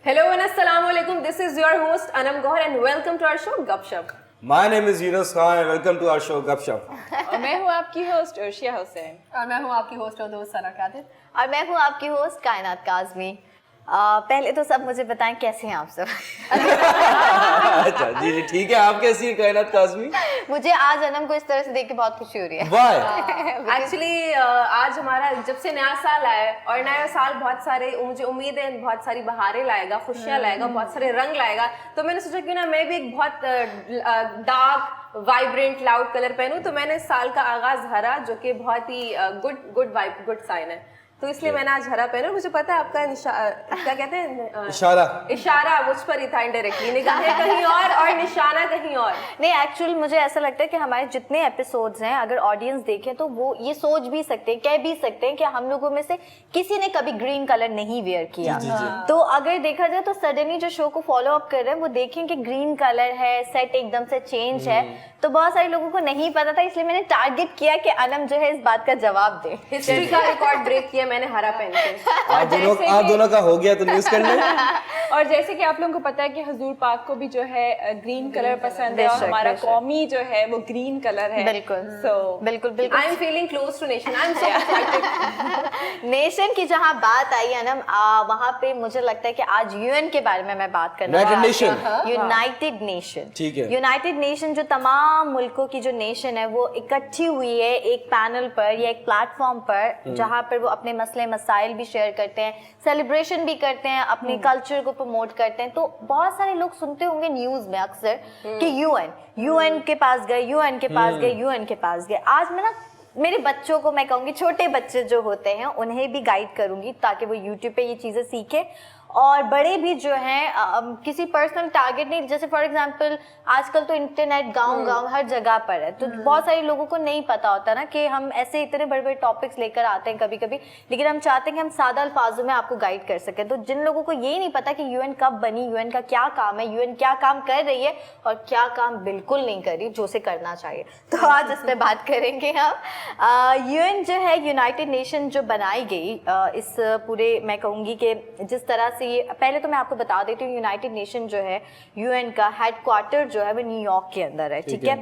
Hello and assalamu alaikum. This is your host Anam Gohar and welcome to our show Gupshup. My name is Yunus Khan and welcome to our show Gupshup. और मैं हूँ आपकी host Arshia Hussain. और मैं हूँ आपकी host और दोस्त सना कादिर। और मैं हूँ आपकी होस्ट कायनात काज़मी। पहले तो सब मुझे बताएं कैसे हैं आप सब। अच्छा जी ठीक है, आप कैसी है कायनात काज़मी? मुझे आज अनम को इस तरह से देख के बहुत खुशी हो रही है। Why? एक्चुअली आज हमारा जब से नया साल आया है और नया साल बहुत सारे, मुझे उम्मीद है बहुत सारी बहारें लाएगा, खुशियाँ लाएगा, बहुत सारे रंग लाएगा। तो मैंने सोचा क्यों ना मैं भी एक बहुत डार्क वाइब्रेंट लाउड कलर पहनूं। तो मैंने साल का आगाज हरा, जो कि बहुत ही गुड वाइब, गुड साइन है, तो इसलिए मैंने आज हरा पहना। मुझे पता है आपका क्या कहते हैं, इशारा मुझ पर ही था इनडायरेक्टली, निगाहें कहीं और निशाना कहीं और। नहीं, एक्चुअली मुझे ऐसा लगता है कि हमारे जितने एपिसोड्स हैं, अगर ऑडियंस देखे तो वो ये सोच भी सकते हैं, कह भी सकते हैं कि हम लोगों में से किसी ने कभी ग्रीन कलर नहीं वेयर किया। तो अगर देखा जाए तो सडनली जो शो को फॉलो अप कर रहे हैं वो देखें कि ग्रीन कलर है, सेट एकदम से चेंज है, तो बहुत सारे लोगों को नहीं पता था, इसलिए मैंने टारगेट किया कि अनम जो है इस बात का जवाब दे। हिस्ट्री का रिकॉर्ड ब्रेक किया मैंने हरा पहन के। आप दोनों का हो गया तो न्यूज़ कर लें। और जैसे कि आप लोगों को पता है कि हजूर पाक को भी जो है ग्रीन कलर पसंद है और हमारा कौमी जो है वो ग्रीन कलर है। बिल्कुल बिल्कुल I am feeling close to nation, I am so excited. Nation की जहां बात आई अनम, वहां पे मुझे लगता है कि आज यूएन के बारे में मैं बात करना यूनाइटेड नेशन। ठीक है, यूनाइटेड नेशन जो तमाम मुल्कों की जो नेशन है वो इकट्ठी हुई है एक पैनल पर या एक प्लेटफॉर्म पर, जहां पर वो अपने मसले मसाइल भी शेयर करते हैं, सेलिब्रेशन भी करते हैं, अपने कल्चर को प्रमोट करते हैं। तो बहुत सारे लोग सुनते होंगे न्यूज में अक्सर कि यूएन के पास गए, यूएन के पास गए, यूएन के पास गए। आज मैं ना मेरे बच्चों को, मैं कहूँगी छोटे बच्चे जो होते हैं उन्हें भी गाइड करूँगी ताकि वो यूट्यूब पे ये चीज़ें सीखें, और बड़े भी जो हैं किसी पर्सनल टारगेट नहीं। जैसे फॉर एग्जांपल आजकल तो इंटरनेट गांव हर जगह पर है, तो बहुत सारे लोगों को नहीं पता होता ना कि हम ऐसे इतने बड़े बड़े टॉपिक्स लेकर आते हैं कभी कभी, लेकिन हम चाहते हैं कि हम सादा अल्फाजों में आपको गाइड कर सकें। तो जिन लोगों को ये नहीं पता कि यूएन कब बनी, यूएन का क्या काम है, यूएन क्या काम कर रही है और क्या काम बिल्कुल नहीं कर रही जो उसे करना चाहिए, तो आज इस पर बात करेंगे हम। यूएन जो है, यूनाइटेड नेशन जो बनाई गई, इस पूरे मैं कहूँगी कि जिस तरह से ये, पहले तो मैं आपको बता देती हूँ यूनाइटेड नेशन जो है, यूएन का हेडक्वार्टर जो है वो न्यूयॉर्क के अंदर है। ठीक है,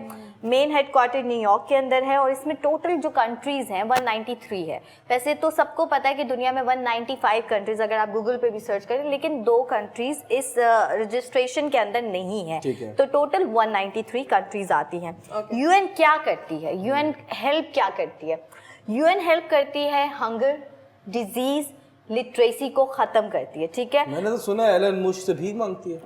मेन हेडक्वार्टर न्यूयॉर्क के अंदर है और इसमें टोटल जो कंट्रीज हैं 193 है। वैसे तो सबको पता है कि दुनिया में 195 कंट्रीज, अगर आप गूगल पे भी सर्च करें, लेकिन 2 कंट्रीज इस रजिस्ट्रेशन के अंदर नहीं है, तो टोटल 193 कंट्रीज आती हैं। यूएन क्या करती है, यूएन हेल्प क्या करती है? यूएन हेल्प करती है हंगर, डिजीज, लिटरेसी को खत्म करती है। ठीक है, मैंने तो सुना है एलन मुश से भीख मांगती है।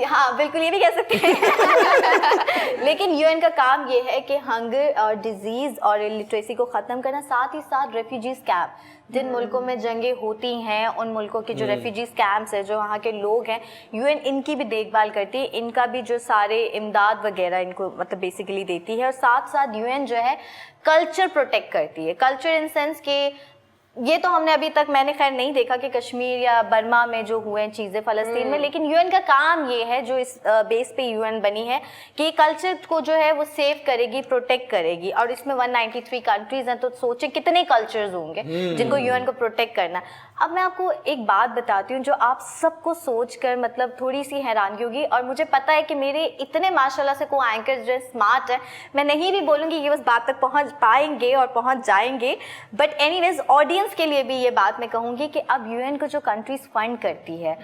हाँ बिल्कुल, ये भी कह सकते हैं। लेकिन यूएन का काम ये है कि हंगर और डिजीज और लिटरेसी को खत्म करना, साथ ही साथ रेफ्यूजीज कैंप, जिन मुल्कों में जंगें होती हैं उन मुल्कों के जो रेफ्यूजीज कैंप्स है, जो वहाँ के लोग हैं, यूएन इनकी भी देखभाल करती है, इनका भी जो सारे इमदाद वगैरह इनको मतलब बेसिकली देती है। और साथ साथ यूएन जो है कल्चर प्रोटेक्ट करती है। कल्चर इन सेंस के, ये तो हमने अभी तक, मैंने खैर नहीं देखा कि कश्मीर या बर्मा में जो हुए चीज़ें फ़लस्तीन में, लेकिन यूएन का काम ये है, जो इस बेस पे यूएन बनी है, कि कल्चर को जो है वो सेव करेगी, प्रोटेक्ट करेगी। और इसमें 193 कंट्रीज हैं, तो सोचे कितने कल्चर्स होंगे जिनको यूएन को प्रोटेक्ट करना। अब मैं आपको एक बात बताती हूँ जो आप सबको सोच कर मतलब थोड़ी सी हैरानगी होगी, और मुझे पता है कि मेरे इतने माशाल्लाह से को एंकर जो स्मार्ट है, मैं नहीं भी बोलूँगी ये उस बात तक पहुँच पाएंगे और पहुँच जाएंगे, बट एनीवेज ऑडियंस के लिए भी ये बात मैं कहूँगी कि अब यूएन को जो कंट्रीज फंड करती है,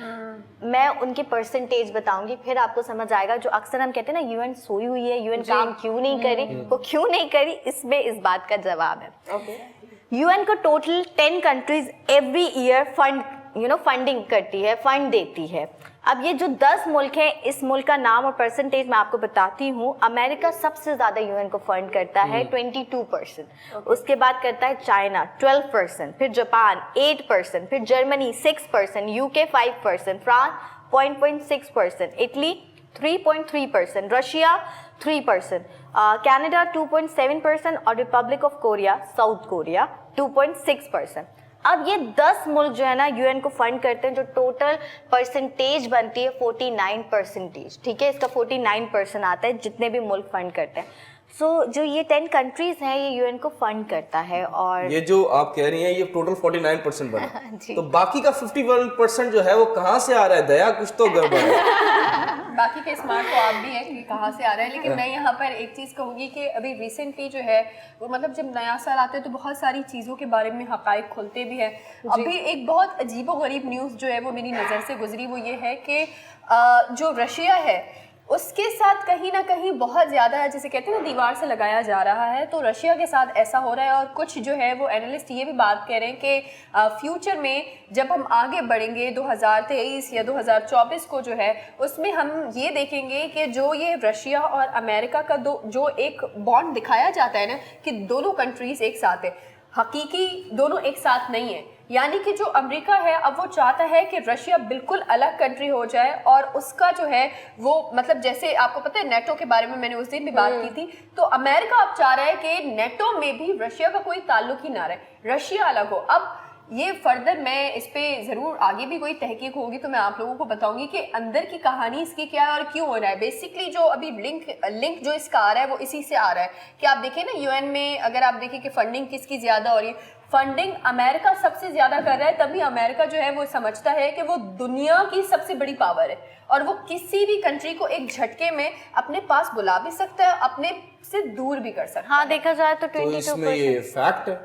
मैं उनके परसेंटेज बताऊंगी, फिर आपको समझ आएगा। जो अक्सर हम कहते हैं ना यूएन सोई हुई है, यूएन काम क्यों नहीं करी, वो क्यों नहीं करी, इसमें इस बात का जवाब है। यूएन को total 10 countries every year funding करती है, फंड देती है। अब ये जो 10 मुल्क हैं, इस मुल्क का नाम और परसेंटेज मैं आपको बताती हूँ। अमेरिका सबसे ज़्यादा यूएन को फंड करता है 22%, उसके बाद करता है चाइना 12%, फिर जापान 8%, फिर Germany 6%, UK 5%, France 0.6%, Italy 3.3%, Russia 3%, Canada 2.7% और Republic of Korea, south Korea 2.6%। अब ये 10 मुल्क जो है ना यूएन को फंड करते हैं, जो टोटल परसेंटेज बनती है 49%। ठीक है, इसका 49% आता है जितने भी मुल्क फंड करते हैं। सो जो ये 10 कंट्रीज हैं ये यूएन को फंड करता है और ये जो आप कह रही हैं ये टोटल 49% बना, जी। तो बाकी का 51% जो है वो कहाँ से आ रहा है? दया, कुछ तो गड़बड़ है। बाकी के स्मार्ट तो आप भी है कि कहाँ से आ रहा है, लेकिन मैं यहाँ पर एक चीज़ कहूँगी कि अभी रिसेंटली जो है वो मतलब जब नया साल आता है तो बहुत सारी चीज़ों के बारे में हकाइक खुलते भी हैं। अभी एक बहुत अजीबोगरीब न्यूज़ जो है वो मेरी नज़र से गुजरी, वो ये है कि जो रशिया है उसके साथ कहीं ना कहीं बहुत ज़्यादा, जैसे कहते हैं ना, दीवार से लगाया जा रहा है। तो रशिया के साथ ऐसा हो रहा है और कुछ जो है वो एनालिस्ट ये भी बात कह रहे हैं कि फ्यूचर में जब हम आगे बढ़ेंगे 2023 या 2024 को जो है उसमें हम ये देखेंगे कि जो ये रशिया और अमेरिका का जो एक बॉन्ड दिखाया जाता है ना कि दोनों कंट्रीज़ एक साथ है, हकीकी दोनों एक साथ नहीं है। यानी कि जो अमेरिका है अब वो चाहता है कि रशिया बिल्कुल अलग कंट्री हो जाए और उसका जो है वो मतलब जैसे आपको पता है नेटो के बारे में मैंने उस दिन भी बात की थी, तो अमेरिका अब चाह रहा है कि नेटो में भी रशिया का कोई ताल्लुक ही ना रहे, रशिया अलग हो। अब ये फर्दर मैं इस पे ज़रूर आगे भी कोई तहकीक होगी तो मैं आप लोगों को बताऊंगी कि अंदर की कहानी इसकी क्या है और क्यों हो रहा है। बेसिकली जो अभी लिंक जो इसका आ रहा है वो इसी से आ रहा है कि आप देखें ना यूएन में अगर आप देखें कि फंडिंग किसकी ज़्यादा हो रही है, फंडिंग अमेरिका सबसे ज़्यादा कर रहा है। तभी अमेरिका जो है वो समझता है कि वो दुनिया की सबसे बड़ी पावर है और वो किसी भी कंट्री को एक झटके में अपने पास बुला भी सकता है, अपने से दूर भी कर सकता है। हाँ देखा जाए तो तो इसमें ये फैक्ट है,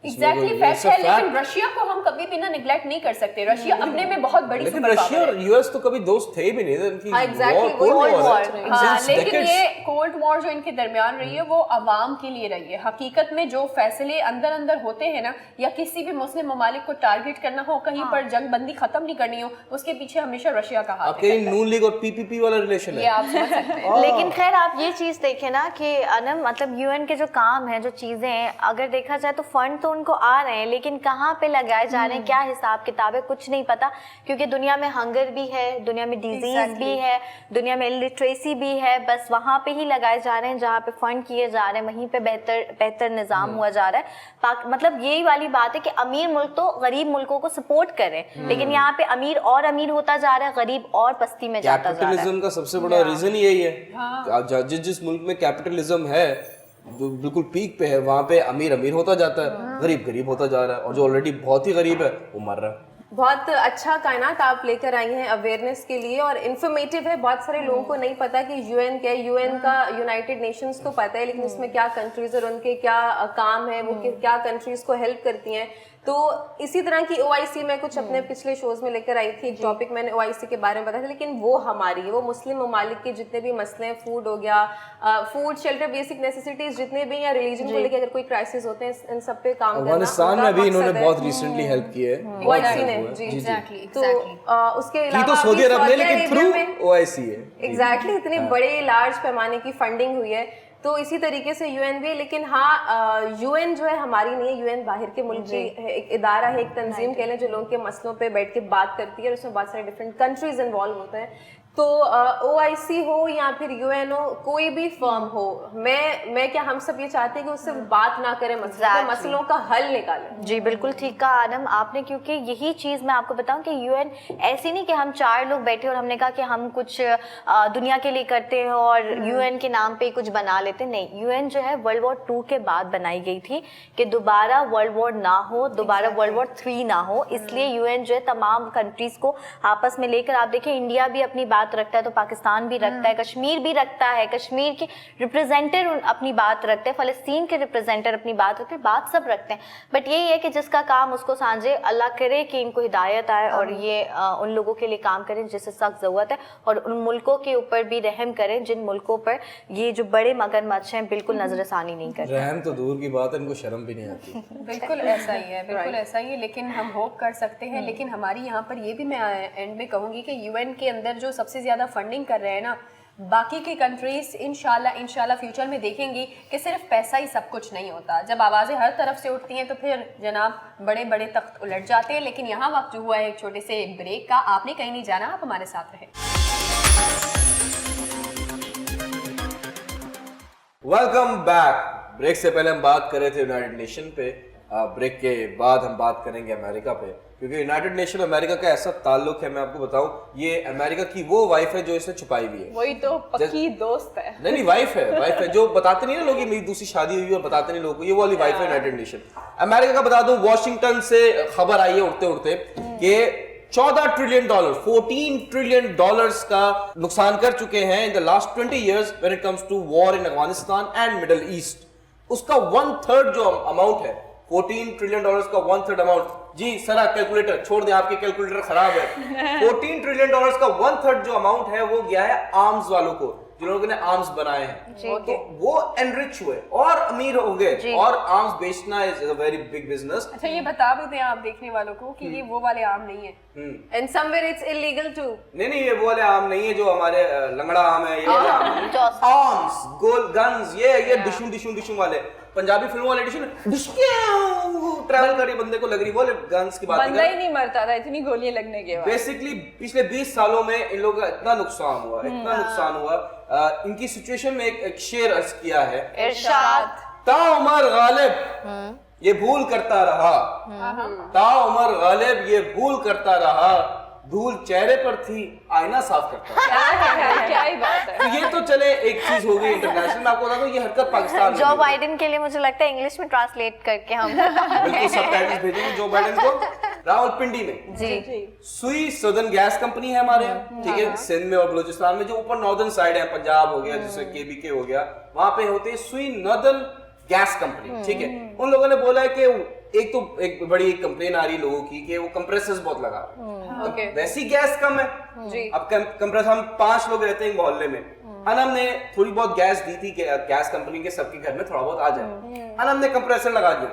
एग्जैक्टली फैक्ट है, लेकिन रशिया को हम कभी भी ना निगलेक्ट नहीं कर सकते। रशिया अपने में बहुत बड़ी लेकिन सुपर रशिया पावर और यूएस तो कभी दोस्त थे ही भी नहीं थे इनकी। एग्जैक्टली Cold War है। हाँ, Since लेकिन decades। ये कोल्ड वॉर जो इनके दरमियान रही है वो अवाम के लिए रही है। हकीकत में जो फैसले अंदर अंदर होते हैं ना, या किसी भी मुस्लिम ममालिक को टारगेट करना हो, कहीं पर जंग बंदी खत्म नहीं करनी हो, उसके पीछे हमेशा रशिया का हाथ आपके नून लीग और पीपीपी वाला रिलेशन ये है। आप समझ सकते हैं। लेकिन खैर आप ये चीज देखें ना कि अनम मतलब यूएन के जो काम है, जो चीजें हैं, अगर देखा जाए तो फंड तो उनको आ रहे हैं लेकिन कहाँ पे लगाए जा रहे हैं, क्या हिसाब किताब है, कुछ नहीं पता। क्योंकि दुनिया में हंगर भी है, दुनिया में डिजीज भी है, दुनिया में इलिटरेसी भी है, बस वहाँ पे ही लगाए जा रहे हैं जहाँ पे फंड किए जा रहे हैं, वहीं पे बेहतर निज़ाम हुआ जा रहा है। मतलब यही वाली बात है कि अमीर मुल्क तो गरीब मुल्कों को सपोर्ट करें, लेकिन यहाँ पे अमीर और अमीर होता जा रहा है, गरीब और पस्ती में जाता जा रहा है। कैपिटलिज्म का सबसे बड़ा रीजन यही है। जिस मुल्क में कैपिटलिज्म है जो बिल्कुल पीक पे है, वहाँ पे अमीर अमीर होता जाता है, गरीब गरीब होता जा रहा है, और जो ऑलरेडी बहुत ही गरीब है वो मर रहा है। बहुत अच्छा कायनात आप लेकर आई हैं अवेयरनेस के लिए, और इन्फॉर्मेटिव है। बहुत सारे लोगों को नहीं पता कि यूएन क्या है। यूएन का यूनाइटेड नेशंस तो पता है, लेकिन उसमें क्या कंट्रीज और उनके क्या काम है, वो क्या कंट्रीज को हेल्प करती हैं। तो इसी तरह की ओआईसी मैं कुछ अपने पिछले शोज में लेकर आई थी, एक टॉपिक मैंने ओआईसी के बारे में बताया था, लेकिन वो हमारी है, वो मुस्लिम ममालिक के जितने भी मसले हैं, फूड हो गया, फूड, शेल्टर, बेसिक नेसेसिटीज जितने भी, या रिलीजन को लेकर अगर कोई क्राइसिस होते हैं, इन सब पे काम करना अफगानिस्तान में भी इन्होंने बहुत रिसेंटली हेल्प की है ओआईसी ने। जी एग्जैक्टली। तो उसके की अलावा तो सऊदी अरब ने, लेकिन थ्रू ओआईसी है। एग्जैक्टली इतनी बड़े लार्ज पैमाने की फंडिंग हुई है। तो इसी तरीके से यूएन भी, लेकिन हाँ यूएन जो है हमारी नहीं है। यूएन बाहर के मुल्क की एक इदारा है, एक तंजीम कह लें, जो लोगों के मसलों पे बैठ के बात करती है, और उसमें बहुत सारे डिफरेंट कंट्रीज इन्वॉल्व होते हैं। तो ओआईसी हो या फिर यूएन हो, कोई भी फर्म हो, मैं क्या, हम सब ये चाहते हैं कि उससे बात ना करें, मसलों का हल निकालें। जी बिल्कुल ठीक कहा आनम आपने, क्योंकि यही चीज़ मैं आपको बताऊं कि यूएन ऐसी नहीं कि हम 4 लोग बैठे और हमने कहा कि हम कुछ दुनिया के लिए करते हैं और यूएन के नाम पे कुछ बना लेते। नहीं, यूएन जो है वर्ल्ड वॉर 2 के बाद बनाई गई थी कि दोबारा वर्ल्ड वॉर ना हो, दोबारा वर्ल्ड वॉर 3 ना हो। इसलिए यूएन जो है तमाम कंट्रीज को आपस में लेकर, आप देखें इंडिया भी अपनी बात रखता है तो पाकिस्तान भी रखता है, कश्मीर भी रखता है, कश्मीर के रिप्रेजेंटर अपनी बात रखते हैं, फ़लस्तीन के रिप्रेजेंटर अपनी बात रखते हैं, बात सब रखते हैं। बट यही है कि जिसका काम उसको सांझे, अल्लाह करे कि इनको हिदायत आए और ये उन लोगों के लिए काम करें जिससे सख्त ज़रूरत है, और उन मुल्कों के ऊपर भी रहम करें जिन मुल्कों पर ये जो बड़े मगरमच्छ हैं बिल्कुल नजरसानी नहीं करते। रहम तो दूर की बात है, इनको शर्म भी नहीं आती। बिल्कुल ऐसा ही है, बिल्कुल ऐसा ही है। लेकिन हम होप कर सकते हैं। लेकिन हमारी यहाँ पर ये भी मैं एंड में कहूँगी कि यूएन के अंदर जो सबसे ज़्यादा फंडिंग कर रहे हैं ना, बाकी की कंट्रीज इंशाल्लाह फ्यूचर में देखेंगी कि सिर्फ पैसा ही सब कुछ नहीं होता। जब आवाज़ें हर तरफ से उठती हैं तो फिर जनाब बड़े बड़े तख्त उलट जाते हैं। लेकिन यहाँ वक्त हुआ है एक छोटे से ब्रेक का। आपने कहीं नहीं जाना, आप हमारे साथ रहें। Welcome back. ब्रेक से पहले हम बात कर रहे थे यूनाइटेड नेशन पे। ब्रेक के बाद हम बात करेंगे अमेरिका पे, क्योंकि यूनाइटेड नेशन अमेरिका का ऐसा ताल्लुक है, मैं आपको बताऊं, ये अमेरिका की वो वाइफ है जो इसने छुपाई हुई है। वही तो पक्की दोस्त है। नहीं वाइफ है जो बताते नहीं ना लोग, मेरी दूसरी शादी हुई और बताते नहीं लोगों को, ये वाली वाइफ है यूनाइटेड नेशन अमेरिका का। बता दूं, वॉशिंगटन से खबर आई है उड़ते उड़ते कि 14 ट्रिलियन डॉलर 14 ट्रिलियन डॉलर्स का नुकसान कर चुके हैं in the last 20 years when it comes to war in Afghanistan and middle east. उसका 1/3 जो अमाउंट है, 14 ट्रिलियन डॉलर्स का 1/3 अमाउंट, जी सरा कैलकुलेटर छोड़ दें, आपकी कैलकुलेटर खराब है। 14 ट्रिलियन डॉलर्स का 1/3 जो अमाउंट है वो गया है आर्म्स वालों को, जिन लोगों ने आर्म्स बनाए हैं, तो वो एनरिच हुए और अमीर हो गए। और आर्म्स बेचना is a very big business. अच्छा, ये बता भी दें आप देखने वालों को कि ये वो वाले आम नहीं है, and somewhere it's illegal too. नहीं ये वो वाले आम नहीं है जो हमारे लंगड़ा आम है, ये वाले आम आर्म्स, गोल गन्स, ये डिशू वाले पंजाबी फिल्मों वाले ट्रैवल कर रही बंदे को लग रही वो गन्स की बात बंदा ही नहीं मरता था इतनी गोलियां लगने के बाद। बेसिकली पिछले 20 सालों में इन लोगों का इतना नुकसान हुआ। इनकी सिचुएशन में एक शेर अर्ज किया है, इरशाद ताउमर गालिब ये भूल करता रहा, ताउमर गालिब ये भूल करता रहा, धूल चेहरे पर थी आईना साफ करता रहा। क्या ही बात है। तो ये तो चले एक चीज हो गई इंटरनेशनल। मैं आपको बता दूं, ये हरकत पाकिस्तान जो बाइडेन के लिए मुझे लगता है इंग्लिश में ट्रांसलेट करके हम बिल्कुल सबटाइटल्स भेजेंगे जो बाइडेन को। रावलपिंडी में जी सुई सदर्न गैस कंपनी है हमारे यहाँ, ठीक है, सिंध में और बलूचिस्तान में, जो ऊपर नॉर्दर्न साइड है, पंजाब हो गया जैसे केबीके हो गया, वहां पे होते हैं सुई नॉर्दर्न गैस कंपनी, ठीक है। उन लोगों ने बोला है कि एक बड़ी कंप्लेन आ रही लोगों की कि वो कंप्रेसर्स बहुत लगा रहे हैं, वैसी गैस कम है जी। अब कंप्रेसर, हम 5 लोग रहते हैं मोहल्ले में, अनम ने थोड़ी बहुत गैस दी थी कि गैस कंपनी के सबके घर में थोड़ा बहुत आ जाए, अनम ने कंप्रेसर लगा दिया,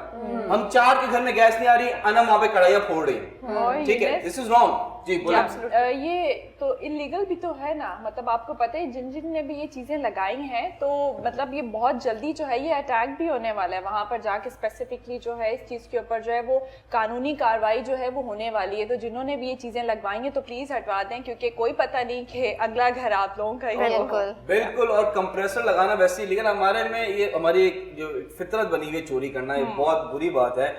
हम 4 के घर में गैस नहीं आ रही, अनम वहां पे कढ़ाइयां फोड़ रही है, ठीक है, दिस इज रॉन्ग जी। ये तो इलीगल भी तो है ना, मतलब आपको पता है जिन ने भी ये चीजें लगाई हैं, तो मतलब ये बहुत जल्दी जो है ये अटैक भी होने वाला है वहां पर जाके, स्पेसिफिकली जो है इस चीज के ऊपर जो है वो कानूनी कार्रवाई जो है वो होने वाली है। तो जिन्होंने भी ये चीजें लगवाई हैं तो प्लीज हटवा दें, क्योंकि कोई पता नहीं कि अगला घर आप लोगों का ही हो। बिल्कुल। और कंप्रेसर लगाना वैसे ही, लेकिन हमारे में ये हमारी एक जो फितरत बनी हुई चोरी करना, ये बहुत बुरी बात है।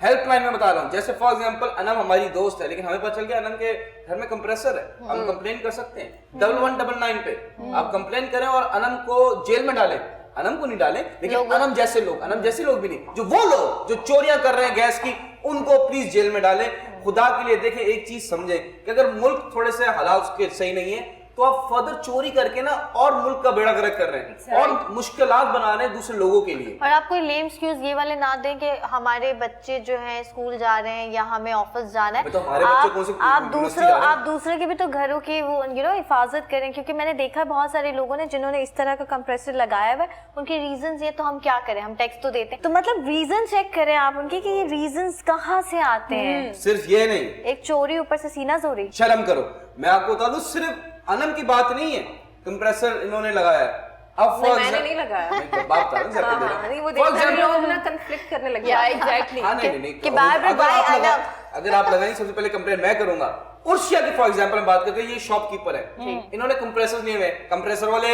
हेल्पलाइन में बता रहा हूँ, जैसे फॉर एग्जांपल अनम हमारी दोस्त है, लेकिन हमें पता चल गया अनम के घर में कंप्रेसर है, हम कंप्लेन कर सकते हैं 1199 पे आप कंप्लेन करें और अनम को जेल में डालें। अनम को नहीं डालें, लेकिन अनम जैसे लोग भी नहीं, जो वो लोग जो चोरियां कर रहे हैं गैस की, उनको प्लीज जेल में डालें। खुदा के लिए देखें, एक चीज समझें कि अगर मुल्क थोड़े से हालात उसके सही नहीं है तो आप फर्दर चोरी करके ना और मुल्क का बेड़ा गर्क कर रहे हैं और मुश्किलात बना रहे हैं दूसरे लोगों के लिए। और आप कोई लेम एक्सक्यूज ये वाले ना दें कि हमारे बच्चे जो हैं स्कूल जा रहे हैं या हमें ऑफिस जाना है, तो हमारे बच्चे कौन से आप दूसरे के भी तो घरों की वो हिफाजत करें, क्योंकि मैंने देखा बहुत सारे लोगों ने जिन्होंने इस तरह का कंप्रेसर लगाया हुआ है, उनके रीजंस ये, तो हम क्या करें, हम टैक्स तो देते हैं, तो मतलब रीजन चेक करें आप उनके कि ये रीजंस कहाँ से आते हैं। सिर्फ ये नहीं, एक चोरी ऊपर से सीना चोरी। शर्म करो, मैं आपको बता दूं, सिर्फ अनम की बात नहीं है, कंप्रेसर इन्होंने लगाया है। अब मैंने नहीं लगाया, बात था ना, नहीं वो देखते हैं लोग ना कन्फ्लिक्ट करने लगे। एग्जैक्टली कि बार-बार अगर आप लगाएंगे, सबसे पहले कंप्लेन मैं करूंगा। उर्शिया की फॉर एग्जांपल हम बात करते हैं, ये शॉपकीपर है, इन्होंने कंप्रेसर लिए हुए, कंप्रेसर वाले,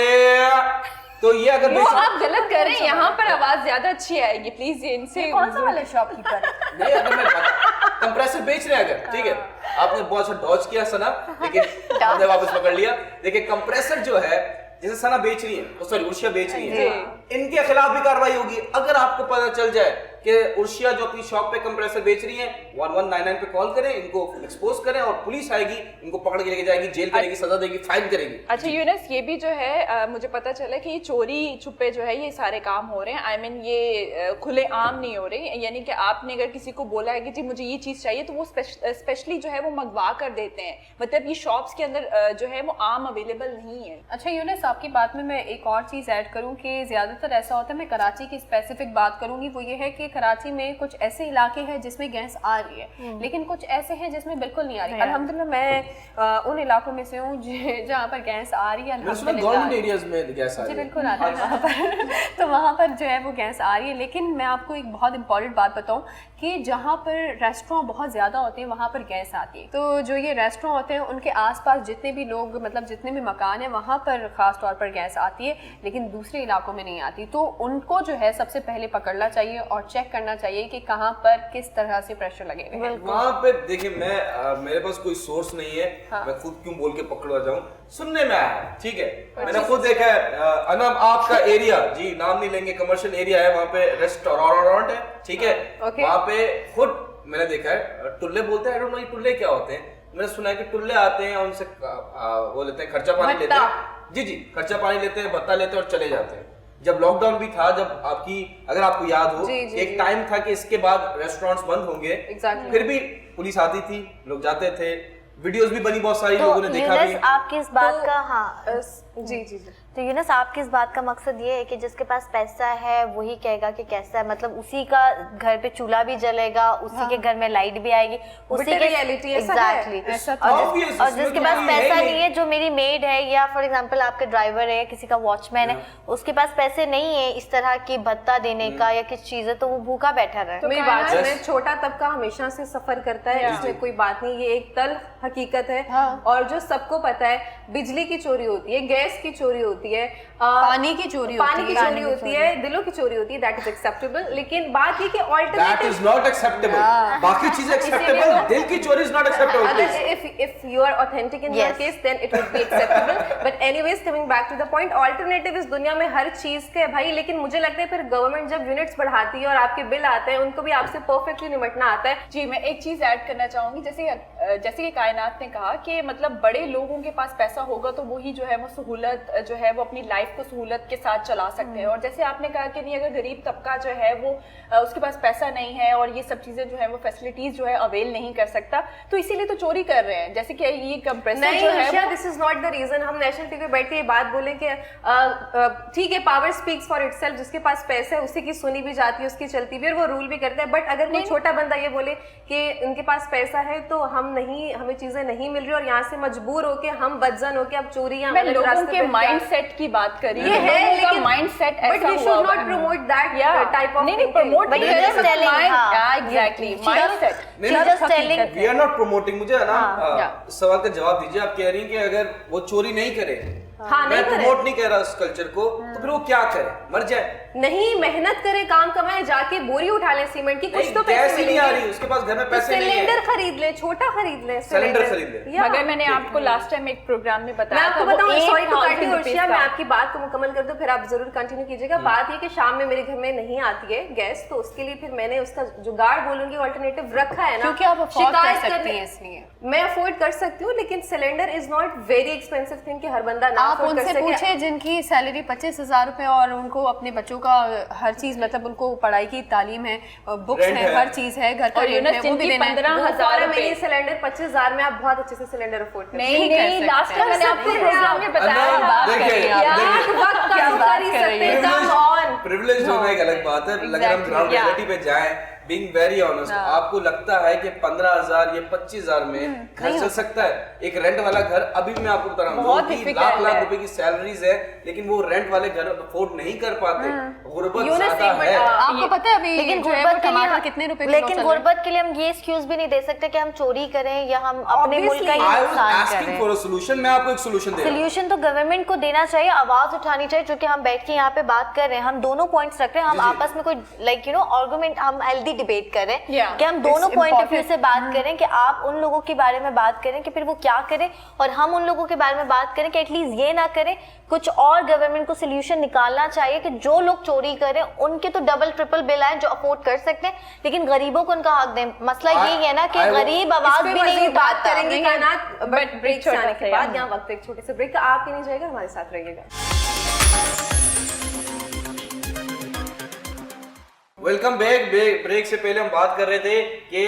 तो ये अगर वो आप गलत कर रहे हैं, यहाँ पर आवाज ज्यादा अच्छी आएगी, प्लीज इनसे। कौन सा वाला शॉपकीपर? नहीं, अगर मैं कंप्रेसर बेच रहे हैं, अगर ठीक है, आपने बहुत अच्छा डॉज किया सना, लेकिन हमने वापस पकड़ लिया। देखिए कंप्रेसर जो है, जैसे सना बेच रही है, सॉरी उर्शिया बेच रही है, इनके खिलाफ भी कार्रवाई होगी। अगर आपको पता चल जाए कि उर्शिया जो अपनी शॉप पे कंप्रेसर बेच रही है, 1199 पे कॉल करें, इनको एक्सपोज करें और पुलिस आएगी, इनको पकड़ के लेके जाएगी, जेल करेगी, सजा देगी, फाइन करेगी। अच्छा यूनुस, ये भी जो है मुझे पता चला कि ये चोरी छुपे जो है ये सारे काम हो रहे हैं, आई मीन ये खुले आम नहीं हो रहे, यानी कि आपने अगर किसी को बोला है कि जी मुझे ये चीज चाहिए, तो वो स्पेशली जो है वो मंगवा कर देते हैं, मतलब ये शॉप्स के अंदर जो है वो आम अवेलेबल नहीं है। अच्छा यूनुस, आपकी बात में मैं एक और चीज ऐड करूं कि ज्यादातर ऐसा होता है, मैं कराची की स्पेसिफिक बात करूंगी, वो ये है कि कराची में कुछ ऐसे इलाके हैं जिसमें गैस आ रही है, लेकिन कुछ ऐसे हैं जिसमें बिल्कुल नहीं आ रही। अल्हम्दुलिल्लाह मैं उन इलाकों में से हूँ जहाँ पर गैस आ रही है, गवर्नमेंट एरियाज में गैस आ रही है, बिल्कुल आ रही है वहाँ पर तो वहाँ पर जो है वो गैस आ रही है। लेकिन मैं आपको एक बहुत इंपॉर्टेंट बात बताऊँ कि जहाँ पर रेस्टोरेंट बहुत ज़्यादा होते हैं वहाँ पर गैस आती है, तो जो ये रेस्टोरेंट होते हैं उनके आसपास जितने भी लोग, मतलब जितने भी मकान हैं, वहाँ पर ख़ास तौर पर गैस आती है, लेकिन दूसरे इलाकों में नहीं आती। तो उनको जो है सबसे पहले पकड़ना चाहिए और चेक करना चाहिए कि कहाँ पर किस तरह से प्रेशर लगेगा। वहां पे देखिए मेरे पास कोई सोर्स नहीं है, मैं खुद क्यों बोल के पकड़वा जाऊं, सुनने में आया है, ठीक है, मैंने खुद देखा है। अनम आपका एरिया जी, नाम नहीं लेंगे, कमर्शियल एरिया है, वहां पे रेस्टोरेंट है, ठीक है, वहां पे खुद मैंने देखा है टुल्ले बोलते हैं, आई डोंट नो ये टुल्ले क्या होते हैं, मैंने सुना है कि टुल्ले आते हैं उनसे वो लेते हैं, खर्चा पानी लेते हैं, जी खर्चा पानी लेते हैं, भत्ता लेते हैं और चले जाते हैं। जब लॉकडाउन भी था, जब अगर आपको याद हो, एक टाइम था कि इसके बाद रेस्टोरेंट्स बंद होंगे, फिर भी पुलिस आती थी, लोग जाते थे, वीडियोस भी बनी बहुत सारी, लोगों ने देखा भी। आपकी इस बात का हाँ जी तो यूनस आपकी इस बात का मकसद ये है कि जिसके पास पैसा है वही कहेगा कि कैसा है, मतलब उसी का घर पे चूल्हा भी जलेगा, उसी के घर में लाइट भी आएगी, उसी के रियलिटी एग्जैक्टली। और जिसके पास पैसा नहीं है, जो मेरी मेड है या फॉर एग्जांपल आपके ड्राइवर है, किसी का वॉचमैन है, उसके पास पैसे नहीं है इस तरह की भत्ता देने का या किस चीज है, तो वो भूखा बैठा रहे। तो मेरी बात सुने, छोटा तबका हमेशा से सफर करता है, इसमें कोई बात नहीं, ये एक तल हकीकत है। और जो सबको पता है, बिजली की चोरी होती है, गैस की चोरी होती है, पानी की चोरी होती है, दिलों की चोरी होती है, दैट इज एक्सेप्टेबल। लेकिन बात ये कि that alternative is not acceptable, बाकी चीजें एक्सेप्टेबल, दिल की चोरी is not acceptable. if you are authentic in your case then it would be acceptable, but anyways coming back to the point, alternative इस दुनिया में हर चीज के भाई, लेकिन मुझे लगता है फिर गवर्नमेंट जब यूनिट्स बढ़ाती है और आपके बिल आते हैं, उनको भी आपसे परफेक्टली निपटना आता है। जी, मैं एक चीज ऐड करना चाहूंगी, जैसे कि कायनात ने कहा कि मतलब बड़े लोगों के पास पैसा होगा तो वही जो है वो सहूलत जो है वो अपनी लाइफ को सहूलत के साथ चला सकते हैं। और जैसे आपने कहा कि नहीं, अगर गरीब तबका जो है वो उसके पास पैसा नहीं है और ये सब चीजें जो है वो फैसिलिटीज जो है अवेल नहीं कर सकता, तो इसीलिए तो चोरी कर रहे हैं। जैसे कि ये कंप्रेसर जो है, this is not the reason हम नेशनल टीवी पे बैठ के ये बात बोले कि ठीक है, पावर स्पीक्स फॉर इटसेल्फ, जिसके पास पैसा है उसी की सुनी भी जाती है, उसकी चलती भी है और वो रूल भी करता है। बट अगर कोई छोटा बंदा ये बोले कि उनके पास पैसा है तो हमें चीजें नहीं मिल रही और यहाँ से मजबूर होके हम बदजन होके अब चोरी या मैं लोगों के माइंडसेट की बात कर रही हूँ, लोगों का माइंडसेट ऐसा हुआ है। But we should not promote that type of thinking. promote But you're just telling, exactly mindset. just telling. We are not promoting, मुझे है ना सवाल का जवाब दीजिए। आप कह रही हैं कि अगर वो चोरी नहीं करे, मैं प्रमोट नहीं कह रहा उस कल्चर को, तो फिर वो क्या करे, मर जाए? नहीं, मेहनत करे, काम कमाए, जाके बोरी उठा ले सीमेंट की, कुछ तो पैसे नहीं आ रही, उसके पास घर में पैसे नहीं है, सिलेंडर खरीद ले, छोटा खरीद ले, सिलेंडर खरीद ले। मगर मैंने आपको लास्ट टाइम एक प्रोग्राम में बताया, मैं आपको बताऊं, sorry to cut you Arshia, मैं आपकी बात को मुकम्मल कर दूं, फिर आप जरूर कंटिन्यू कीजिएगा। बात ये कि शाम में मेरे घर में नहीं आती है गैस, तो उसके लिए फिर मैंने उसका जुगाड़ बोलूंगी ऑल्टरनेटिव रखा है ना, क्योंकि आप अफोर्ड कर सकती हैं, इसलिए मैं अफोर्ड कर सकती हूँ, लेकिन cylinder is not very expensive thing कि हर बंदा ना आप अफोर्ड कर उनसे सके। पूछे जिनकी सैलरी 25,000 रुपए और उनको अपने बच्चों का हर चीज, मतलब उनको पढ़ाई की तालीम है, बुक्स है, हर चीज है, घर का रेंट है, वो भी देना है। 15,000 मिनी सिलेंडर 25,000 में आप बहुत अच्छे से सिलेंडर अफोर्ड कर नहीं, लास्ट टाइम मैंने आपको प्रोग्राम में बताया था। प्रिविलेज होना एक अलग बात है, अगर हम ग्राउंड रियलिटी पे जाएं, बीइंग वेरी ऑनेस्ट, आपको लगता है कि 15,000 या 25,000 में घर चल सकता है? एक रेंट वाला घर, अभी मैं आपको बता रहा हूँ, लाख रुपए की सैलरीज है, लेकिन वो रेंट वाले घर अफोर्ड नहीं कर पाते, गुर्बत ज्यादा है। आपको पता है अभी लेकिन जो है वो टमाटर कितने रुपए किलो चल रहे हैं? लेकिन गुर्बत के लिए हम ये एक्सक्यूज भी नहीं दे सकते कि हम चोरी करें या हम अपने मुल्क का I was नुकसान asking करें। for a solution, मैं आपको एक सोल्यूशन दे रहा हूं। सोल्यूशन तो गवर्नमेंट को देना चाहिए, आवाज उठानी चाहिए, जो कि हम बैठ के यहाँ पे बात कर रहे हैं, हम दोनों पॉइंट्स रख रहे हैं, हम आपस में कोई लाइक आर्गुमेंट, हम हेल्दी डिबेट कर रहे हैं कि हम दोनों पॉइंट ऑफ व्यू से बात करें, कि आप उन लोगों के बारे में बात करें कि फिर वो क्या करें, और हम उन लोगों के बारे में बात करें कि एटलीस्ट ये ना करें, कुछ और गवर्नमेंट को सोल्यूशन निकालना चाहिए कि जो लोग चोरी करें उनके तो डबल ट्रिपल बिल आए जो अफोर्ड कर सकते हैं, लेकिन गरीबों को उनका हक दें। मसला यही है ना कि गरीब आवाज भी नहीं बात करेंगे कायनात, बट ब्रेक से आने के बाद बाद यहाँ वक्त एक छोटे से ब्रेक का, आप ही नहीं जाएगा, हमारे साथ रहिएगा। Welcome back. ब्रेक से पहले हम बात कर रहे थे कि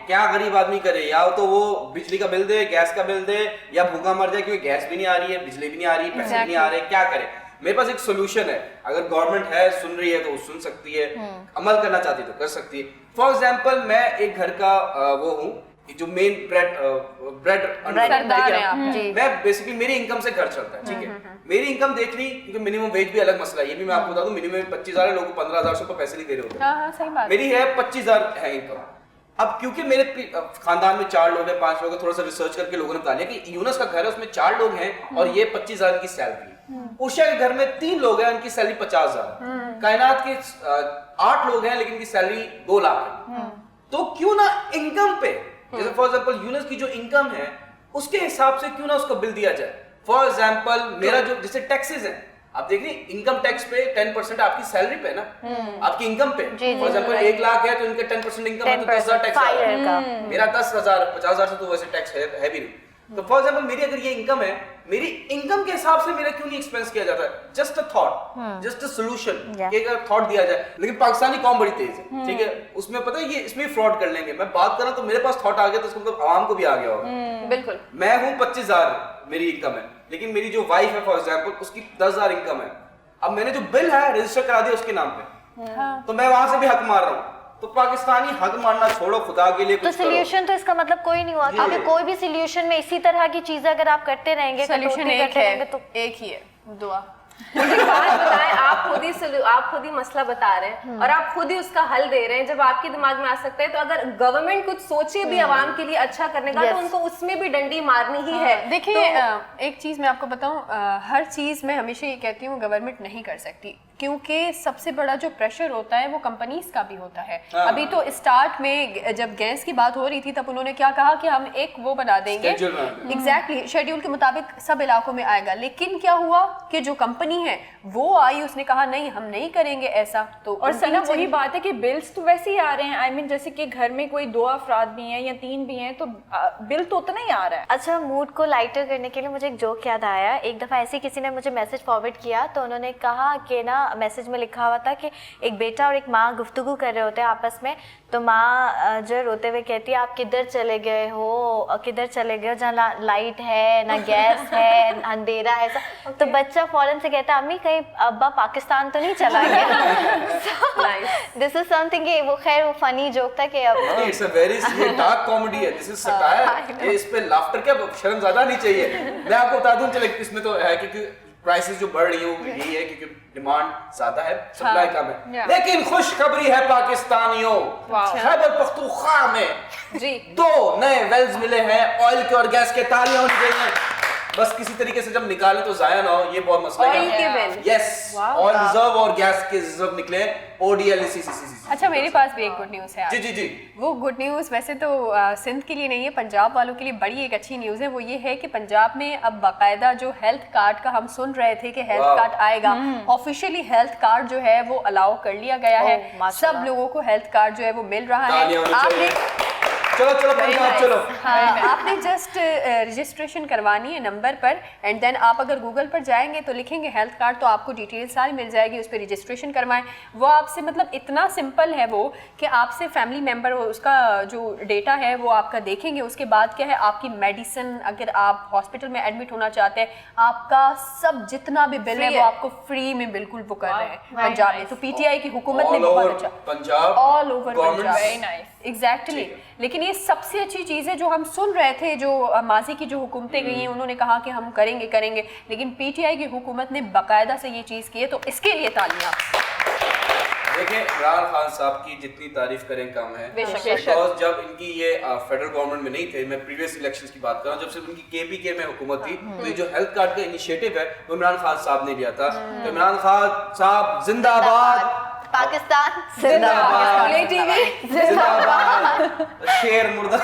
क्या गरीब आदमी करे, या तो वो बिजली का बिल दे, गैस का बिल दे, या भूखा मर जाए क्योंकि गैस भी नहीं आ रही है, बिजली भी नहीं आ रही है, पैसे भी नहीं आ रहे, क्या करे? मेरे पास एक सोल्यूशन है, अगर गवर्नमेंट है, सुन रही है तो वो सुन सकती है, अमल करना चाहती है तो कर सकती है। फॉर एग्जाम्पल, मैं एक घर का वो हूँ जो मेन ब्रेड मैं बेसिकली मेरी इनकम से घर चलता है, ठीक है। मेरी इनकम देख ली, क्योंकि मिनिमम वेज भी अलग मसला है, ये भी मैं आपको बता दूं, मिनिमम 25,000 है, लोगों को 15,000 से तो पैसे नहीं दे रहे होते। हाँ, सही बात। मेरी है 25,000 है इनकम। अब क्योंकि मेरे खानदान में 4 लोग हैं, 5 लोग हैं, थोड़ा सा रिसर्च करके लोगों ने बता लिया कि यूनस का घर है, उसमें 4 लोग हैं और ये 25,000 की सैलरी। उषा के घर में 3 लोग हैं, उनकी सैलरी 50,000। कायनात के 8 लोग हैं लेकिन इनकी सैलरी 2 लाख है, तो क्यों ना इनकम पे, जैसे फॉर एग्जांपल यूनुस की जो इनकम है उसके हिसाब से क्यों ना उसको बिल दिया जाए। फॉर एग्जांपल मेरा जो जैसे टैक्सेस है, आप देख रही इनकम टैक्स पे 10% आपकी सैलरी पे ना, आपकी इनकम पे। फॉर एग्जांपल 1 लाख है तो इनके 10% इनकम है तो 10,000 टैक्स आ रहा है। मेरा 10,000 50,000 से तो वैसे टैक्स है भी नहीं। तो फॉर एग्जांपल मेरी अगर ये इनकम है, मेरी इनकम के हिसाब से मेरा क्यों नहीं एक्सपेंस किया जाता है? Just a thought, just a solution, कि अगर थॉट दिया जाए। लेकिन पाकिस्तानी कौम बड़ी तेज है, ठीक है, उसमें पता है ये इसमें फ्रॉड कर लेंगे। मैं बात कर रहा तो मेरे पास थॉट आ गया तो उसको मतलब आवाम को भी आ गया होगा। बिल्कुल। मैं हूँ 25,000 मेरी इनकम है, लेकिन मेरी जो वाइफ है फॉर एग्जांपल उसकी 10,000 इनकम है। अब मैंने जो बिल है रजिस्टर करा दिया उसके नाम पे, तो मैं वहां से भी हक मार रहा हूँ। तो पाकिस्तानी हक मारना छोड़ो, खुदा के लिए तो कुछ करो। सोल्यूशन तो इसका मतलब कोई नहीं हुआ, क्योंकि कोई भी सोल्यूशन में इसी तरह की चीजें अगर आप करते रहेंगे, सोल्यूशन कटौती एक करते है, रहेंगे तो एक ही है, दुआ। मुझे एक बात बताएं, आप खुद ही मसला बता रहे हैं और आप खुद ही उसका हल दे रहे हैं। जब आपके दिमाग में आ सकता है तो अगर गवर्नमेंट कुछ सोचे भी आवाम के लिए अच्छा करने का, तो उनको उसमें भी डंडी मारनी ही है। देखिए एक चीज मैं आपको बताऊं, हर चीज मैं हमेशा ये कहती हूँ गवर्नमेंट नहीं कर सकती, क्योंकि सबसे बड़ा जो प्रेशर होता है वो कंपनीज का भी होता है। अभी तो स्टार्ट में जब गैस की बात हो रही थी तब उन्होंने क्या कहा कि हम एक वो बना देंगे, एग्जैक्टली शेड्यूल के मुताबिक सब इलाकों में आएगा। लेकिन क्या हुआ कि जो कंपनी है वो आई, उसने कहा नहीं हम नहीं करेंगे ऐसा। तो और सना वही बात है कि बिल्स तो वैसे ही आ रहे हैं। आई मीन जैसे कि घर में कोई 2 अफराद भी हैं या 3 भी हैं तो बिल तो उतना ही आ रहा है। अच्छा, मूड को लाइटर करने के लिए मुझे एक जोक याद आया। एक दफ़ा ऐसे किसी ने मुझे मैसेज फॉरवर्ड किया, तो उन्होंने कहा कि ना, मैसेज में लिखा हुआ था कि एक बेटा और एक माँ गुफ्तगू कर रहे होते हैं आपस में, तो माँ जो रोते हुए कहती है आप किधर चले गए हो, किधर चले गए हो जहाँ लाइट है ना गैस है अंधेरा है सब। तो बच्चा फौरन से कहता है अम्मी कहीं अब्बा पाकिस्तान तो नहीं चला गया। दिस इज समथिंग, वो खैर वो फनी जोक था कि अब it's a very dark comedy है, दिस इज सटायर। इस पे लाफ्टर क्या, शर्म ज्यादा नहीं चाहिए। मैं आपको बता दूं, चले इसमें तो है क्योंकि प्राइसेस जो बढ़ रही है वो यही है क्योंकि डिमांड ज्यादा है, सप्लाई कम है। लेकिन खुशखबरी है पाकिस्तानियों, खैबर पख्तूनख्वा में जी 2 नए वेल्स मिले हैं ऑयल के और गैस के। तालियां होनी चाहिए, बस किसी तरीके से जब निकाले तो जाया ना हो, ये बहुत मसला है। ऑयल के वेल, यस, ऑयल रिजर्व और गैस के रिजर्व निकले ODLCCCC। अच्छा मेरे पास भी एक गुड न्यूज़ है। जी जी जी। वो गुड न्यूज़ वैसे तो सिंध के लिए नहीं है, पंजाब वालों के लिए बड़ी एक अच्छी न्यूज़ है। वो ये है कि पंजाब में अब बाकायदा जो हेल्थ कार्ड का हम सुन रहे थे कि हेल्थ कार्ड आएगा, ऑफिशियली हेल्थ कार्ड जो है वो अलाउ कर लिया गया है। सब लोगों को हेल्थ कार्ड जो है वो मिल रहा है। आपने चलो चलो पंजाब चलो। हाँ, आपने जस्ट रजिस्ट्रेशन करवानी है नंबर पर, एंड देन आप अगर गूगल पर जाएंगे तो लिखेंगे हेल्थ कार्ड, तो आपको डिटेल सारी मिल जाएगी, उस पर रजिस्ट्रेशन करवाएं। वो आपसे मतलब इतना सिंपल है वो कि आपसे फैमिली मेम्बर उसका जो डेटा है वो आपका देखेंगे। उसके बाद क्या है, आपकी मेडिसिन, अगर आप हॉस्पिटल में एडमिट होना चाहते हैं, आपका सब जितना भी बिल है वो आपको फ्री में बिल्कुल वो कर रहे हैं पंजाब में। तो PTI की हुकूमत ने बहुत अच्छा, Punjab all over Punjab, very nice, exactly. लेकिन ये सबसे अच्छी चीज़ है जो हम सुन रहे थे, जो माजी की जो हुकूमतें गई हैं उन्होंने कहा कि हम करेंगे करेंगे, लेकिन PTI की हुकूमत ने बाकायदा से ये चीज़ की है, तो इसके लिए तालियां। देखिए इमरान खान साहब की जितनी तारीफ करें कम है, बिकॉज जब इनकी ये फेडरल गवर्नमेंट में नहीं थे, मैं प्रीवियस इलेक्शंस की बात कर रहा हूँ, जब से उनकी KPK में हुकूमत थी, तो ये जो हेल्थ कार्ड का इनिशिएटिव है वो इमरान खान साहब ने लिया था। तो इमरान खान साहब जिंदाबाद, पाकिस्तान जिंदाबाद, प्ले टीवी जिंदाबाद, शेर मुर्दा।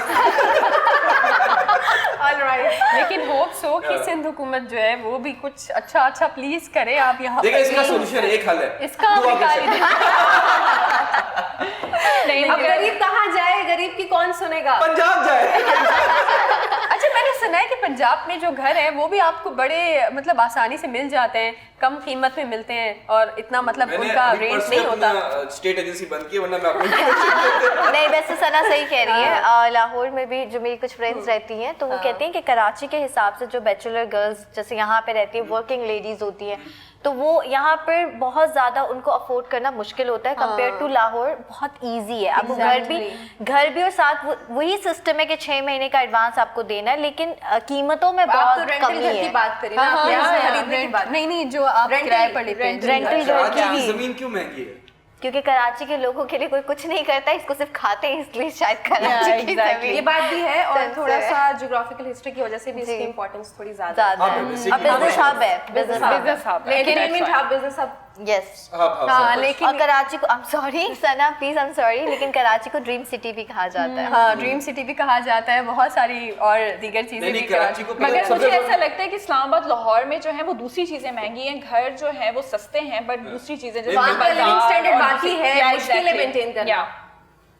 ऑलराइट, लेकिन होप सो कि सिंध हुकूमत जो है वो भी कुछ अच्छा अच्छा प्लीज करे। आप यहाँ देखिए इसका सोल्यूशन एक हल है, इसका दुआ कर निकाल नहीं, अब गरीब कहाँ जाए, गरीब की कौन सुनेगा? पंजाब जाए। अच्छा मैंने सुना है कि पंजाब में जो घर है वो भी आपको बड़े मतलब आसानी से मिल जाते हैं, कम कीमत में मिलते हैं और इतना मतलब उनका रेंट नहीं होता। स्टेट एजेंसी बंद की, वरना मैं आपको नहीं, वैसे सना सही कह रही है। लाहौर में भी जो मेरी कुछ फ्रेंड्स रहती हैं तो वो कहती हैं कि कराची के हिसाब से जो बैचलर गर्ल्स जैसे यहाँ पे रहती है, वर्किंग लेडीज होती हैं, तो वो यहाँ पर बहुत ज़्यादा उनको अफोर्ड करना मुश्किल होता है कंपेयर टू लाहौर। बहुत इजी है, अब घर भी और साथ वही सिस्टम है कि 6 महीने का एडवांस आपको देना है, लेकिन कीमतों में बहुत कमी है। की बात करी ना, खरीदने की बात नहीं जो आप किराए पर लेते हैं, रेंटल घर की जमीन क्यों महंगी है? क्योंकि कराची के लोगों के लिए कोई कुछ नहीं करता, इसको सिर्फ खाते हैं, इसलिए शायद कराची की जमीन। ये बात भी है और थोड़ा सा ज्योग्राफिकल हिस्ट्री की वजह से भी इसकी इंपॉर्टेंस थोड़ी ज्यादा है। अब बिजनेस हब है, business hub, entertainment hub, business hub yes. हाँ लेकिन और कराची को, I am sorry Sana please, I am sorry, लेकिन कराची को ड्रीम सिटी भी कहा जाता है। हाँ ड्रीम सिटी भी कहा जाता है, बहुत सारी और दीगर चीजें भी कराची को मगर मुझे ऐसा लगता है कि इस्लामाबाद लाहौर में जो है वो दूसरी चीजें महंगी हैं, घर जो है वो सस्ते हैं, बट दूसरी चीजें जैसे वहाँ का लिविंग स्टैंडर्ड बाकी है, Yeah, मुश्किल है exactly. मेंटेन करना। Yeah.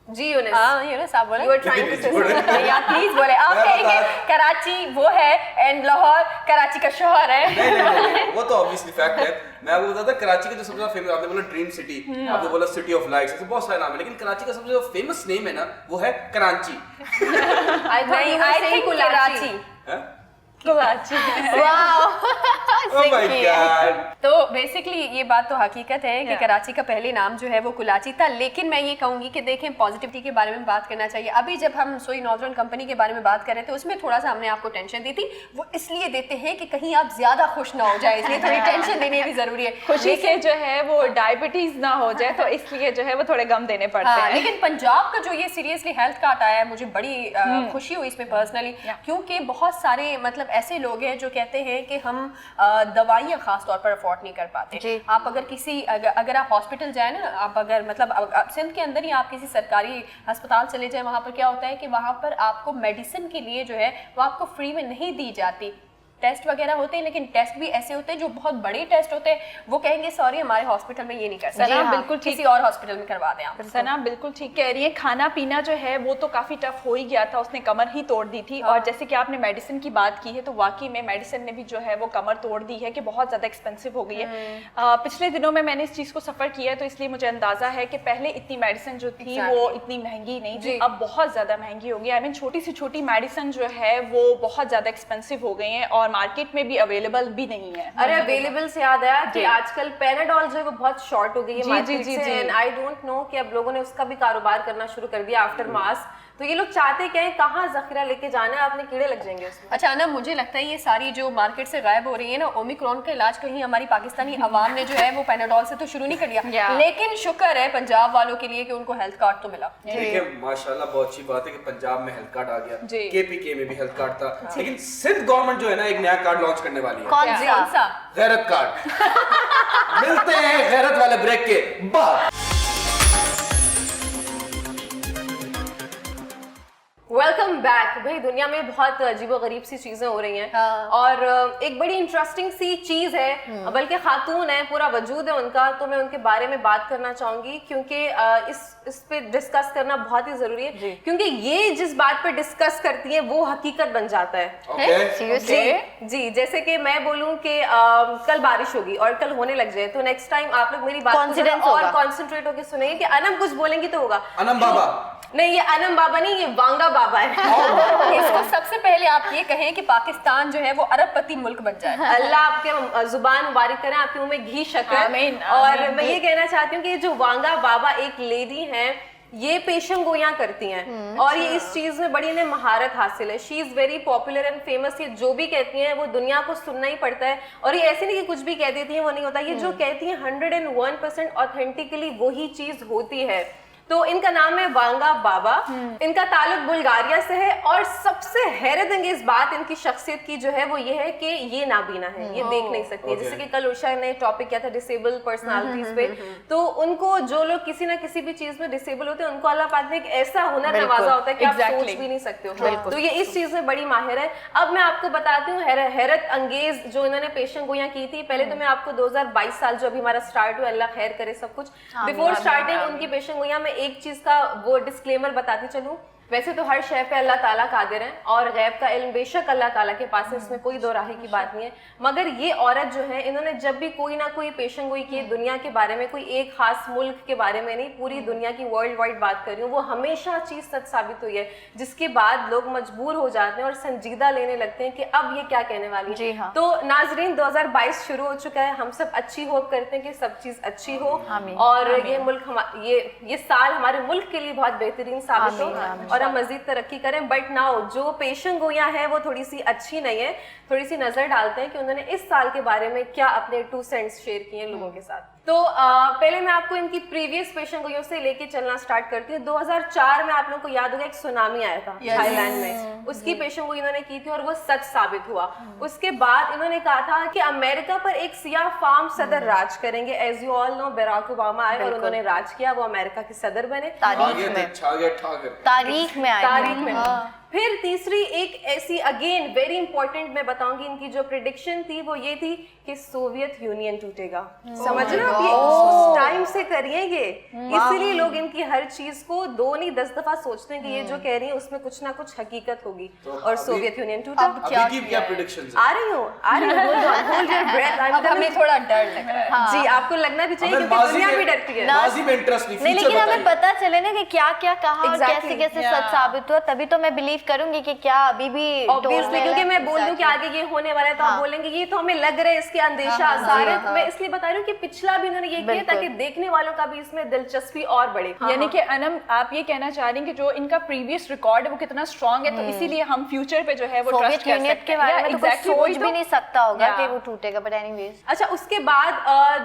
जी यूनिस, हाँ यूनुस आप बोले, you were trying to say something. या प्लीज बोले। आप कहेंगे कराची वो है एंड लाहौर कराची का शहर है। नहीं, वो तो ऑब्वियसली फैक्ट है। मैं आपको बताता कराची का जो सबसे ज्यादा फेमस, आपने बोला ड्रीम सिटी, आपने बोला सिटी ऑफ लाइट्स, ऐसे बहुत सारे नाम है, लेकिन कराची का सबसे जो फेमस नेम है ना वो है Karachi. I thought you were saying Karachi. हैं? कराची। Oh my God. तो बेसिकली ये बात तो हकीकत है कि कराची का पहले नाम जो है वो कुलाची था, लेकिन मैं ये कहूंगी कि देखें पॉजिटिविटी के बारे में बात करना चाहिए। अभी जब हम सोई नॉर्दर्न कंपनी के बारे में बात कर रहे थे उसमें थोड़ा सा हमने आपको टेंशन दी थी, वो इसलिए देते हैं कि कहीं आप ज्यादा खुश ना हो जाए, इसलिए थोड़ी टेंशन देनी भी जरूरी है। खुशी से जो है वो डायबिटीज ना हो जाए, तो इसलिए जो है वो थोड़े गम देने पड़ते हाँ, हैं। लेकिन पंजाब का जो ये सीरियसली हेल्थ कार्ड आया है, मुझे बड़ी खुशी हुई इसमें पर्सनली, क्योंकि बहुत सारे मतलब ऐसे लोग हैं जो कहते हैं कि हम दवाइयाँ खास तौर पर अफोर्ड नहीं कर पाते। आप अगर किसी अगर आप हॉस्पिटल जाए ना, आप अगर मतलब सिंध के अंदर ही आप किसी सरकारी अस्पताल चले जाए, वहाँ पर क्या होता है कि वहाँ पर आपको मेडिसिन के लिए जो है वो आपको फ्री में नहीं दी जाती। टेस्ट वगैरह होते हैं, लेकिन टेस्ट भी ऐसे होते हैं जो बहुत बड़े टेस्ट होते हैं, वो कहेंगे सॉरी हमारे हॉस्पिटल में ये नहीं कर सकते, सना बिल्कुल किसी और हॉस्पिटल में करवा दें आप। सना बिल्कुल ठीक कह रही है। खाना पीना जो है वो तो काफी टफ हो ही गया था, उसने कमर ही तोड़ दी थी। और जैसे कि आपने मेडिसिन की बात की है, तो वाकई में मेडिसिन ने भी जो है वो कमर तोड़ दी है कि बहुत ज्यादा एक्सपेंसिव हो गई है। पिछले दिनों में मैंने इस चीज को सफर किया है, तो इसलिए मुझे अंदाजा है कि पहले इतनी मेडिसिन जो थी वो इतनी महंगी नहीं थी, अब बहुत ज्यादा महंगी हो गई। आई मीन छोटी से छोटी मेडिसिन जो है वो बहुत ज्यादा एक्सपेंसिव हो गई है और मार्केट में भी अवेलेबल भी नहीं है। अरे अवेलेबल से याद आया कि आजकल पैराडॉल जो है वो बहुत शॉर्ट हो गई है मार्केट से, एंड आई डोंट नो कि अब लोगों ने उसका भी कारोबार करना शुरू कर दिया आफ्टर मास। तो ये लोग चाहते क्या है, कहाँ जखीरा लेके जाना है, अपने कीड़े लग जाएंगे उसमें। अच्छा ना, मुझे लगता है ये सारी जो मार्केट से गायब हो रही है ना, ओमिक्रॉन का इलाज कहीं हमारी पाकिस्तानी अवाम ने जो है वो पैनाडोल से तो शुरू नहीं कर दिया, लेकिन शुक्र है पंजाब वालों के लिए कि उनको हेल्थ कार्ड तो मिला। देखिए माशाल्लाह बहुत अच्छी बात है कि पंजाब में हेल्थ कार्ड आ गया, केपीके में भी हेल्थ कार्ड था, लेकिन सिंध गवर्नमेंट जो है ना एक नया कार्ड लॉन्च करने वाली है। कौन सा? गैरत कार्ड। मिलते हैं गैरत वाले ब्रेक के बाद। Welcome back. भाई दुनिया में बहुत अजीबोगरीब सी चीजें हो रही हैं, और एक बड़ी इंटरेस्टिंग सी चीज है, बल्कि खातून है, पूरा वजूद है उनका, तो मैं उनके बारे में बात करना चाहूंगी क्योंकि इस पे डिस्कस करना बहुत ही जरूरी है, क्योंकि ये जिस बात पे डिस्कस करती हैं वो हकीकत बन जाता है। जी, जैसे कि मैं बोलूं कि कल बारिश होगी और कल होने लग जाए, तो नेक्स्ट टाइम आप लोग मेरी बात को और कॉन्सेंट्रेट होकर सुनेंगे कि अनम कुछ बोलेंगी तो होगा। अनम बाबा नहीं, ये अनम बाबा नहीं, ये वांगा बाबा है। इसको सबसे पहले आप ये कहें कि पाकिस्तान जो है वो अरबपति मुल्क बन जाए। अल्लाह आपके जुबान मुबारक करें, आपके मुंह में घी शक्कर। और मैं ये कहना चाहती हूँ कि जो वांगा बाबा एक लेडी हैं, ये पेशेंट गोइयां करती हैं और ये इस चीज में बड़ी इन्हें महारत हासिल है। She is very popular and famous. ये जो भी कहती हैं वो दुनिया को सुनना ही पड़ता है, और ये ऐसे नहीं कि कुछ भी कह देती हैं वो नहीं होता। ये जो कहती हैं 101% ऑथेंटिकली वही चीज होती है। तो इनका नाम है वांगा बाबा, इनका ताल्लुक बुल्गारिया से है, और सबसे हैरत अंगेज बात इनकी शख्सियत की जो है वो ये है कि ये नाबीना है, ये देख नहीं सकती है। जैसे कि कल उषा ने टॉपिक किया था डिसेबल पर्सनालिटीज पे, तो उनको जो लोग किसी ना किसी भी चीज में डिसेबल होते हैं उनको अल्लाह पाक ने एक ऐसा हुनर नवाजा होता है कि आप सोच भी नहीं सकते हो। तो ये इस चीज में बड़ी माहिर है। अब मैं आपको बताती हूँ हैरत अंगेज जो इन्होंने पेशेंट गोइयां की थी। पहले तो मैं आपको 2022 साल जो अभी हमारा स्टार्ट हुआ, अल्लाह खैर करे सब कुछ, बिफोर स्टार्टिंग उनकी पेशेंट गोइयां में एक चीज का वो डिस्क्लेमर बताती चलूं। वैसे तो हर शय पे अल्लाह ताला कादिर है और गैब का इल्म बेशक अल्लाह ताला के पास है, इसमें कोई दो राही की बात नहीं है। मगर ये औरत जो है, इन्होंने जब भी कोई ना कोई पेशन गोई की दुनिया के बारे में, कोई एक खास मुल्क के बारे में नहीं, पूरी दुनिया की वर्ल्ड वाइड बात कर रही हूँ, वो हमेशा चीज सच साबित हुई है, जिसके बाद लोग मजबूर हो जाते हैं और संजीदा लेने लगते हैं कि अब ये क्या कहने वाली है। जी हाँ। तो नाजरीन 2022 शुरू हो चुका है, हम सब अच्छी होप करते हैं कि सब चीज अच्छी हो और ये मुल्क ये साल हमारे मुल्क के लिए बहुत बेहतरीन साबित हो और हम मजीद तरक्की करें। बट नाउ जो पेशन गोइयां हैं वो थोड़ी सी अच्छी नहीं है। थोड़ी सी नजर डालते हैं कि उन्होंने इस साल के बारे में क्या अपने 2 सेंट्स शेयर किए लोगों के साथ। तो पहले मैं आपको इनकी प्रीवियस पेशन गोइयों से लेके चलना स्टार्ट करती हूँ। 2004 में आप लोगों को याद होगा एक सुनामी आया था थाईलैंड में, उसकी पेशन गोई इन्होंने की थी और वो सच साबित हुआ। उसके बाद इन्होंने कहा था कि अमेरिका पर एक सियाह फार्म सदर राज करेंगे। As you all know Barack Obama आए और उन्होंने राज किया, वो अमेरिका के सदर बने। तारीख में आए। फिर तीसरी एक ऐसी अगेन वेरी इंपॉर्टेंट मैं बताऊंगी, इनकी जो प्रिडिक्शन थी वो ये थी कि सोवियत यूनियन टूटेगा। समझ रहे हो, आप ये उस टाइम से करिएंगे, इसीलिए लोग इनकी हर चीज को 2 नहीं 10 दफा सोचते हैं कि ये जो कह रही है उसमें कुछ ना कुछ हकीकत होगी। और सोवियत यूनियन टूटा। अब क्या प्रेडिक्शंस आ रही हूँ होल्ड योर ब्रेथ। अब हमें थोड़ा डर लग रहा है। जी, आपको लगना भी चाहिए क्योंकि दुनिया भी डरती है। माजी में इंटरेस्ट नहीं, लेकिन हमें पता चले ना कि क्या क्या कहा और Exactly. कैसे कैसे सच साबित हुआ, तभी तो मैं बिलीव करूंगी कि क्या अभी भी ऑब्वियसली, क्योंकि मैं बोल दूं कि आगे ये होने वाला है तो आप बोलेंगे ये तो हमें लग रहा है, इसके अंदेशा सारे। मैं इसलिए बता रही हूँ कि पिछला भी इन्होंने ये किया ताकि देखने वालों का भी इसमें दिलचस्पी और बढ़े। यानी कि अनम आप ये कहना चाह रही हैं कि जो इनका प्रीवियस रिकॉर्ड है वो कितना स्ट्रांग है, तो इसीलिए हम फ्यूचर पे जो है वो ट्रस्ट कर यूनियन सकते के हैं। बारे में तो कोई Exactly, सोच वही भी तो- नहीं सकता होगा Yeah. कि वो टूटेगा। बट एनीवेज, अच्छा, उसके बाद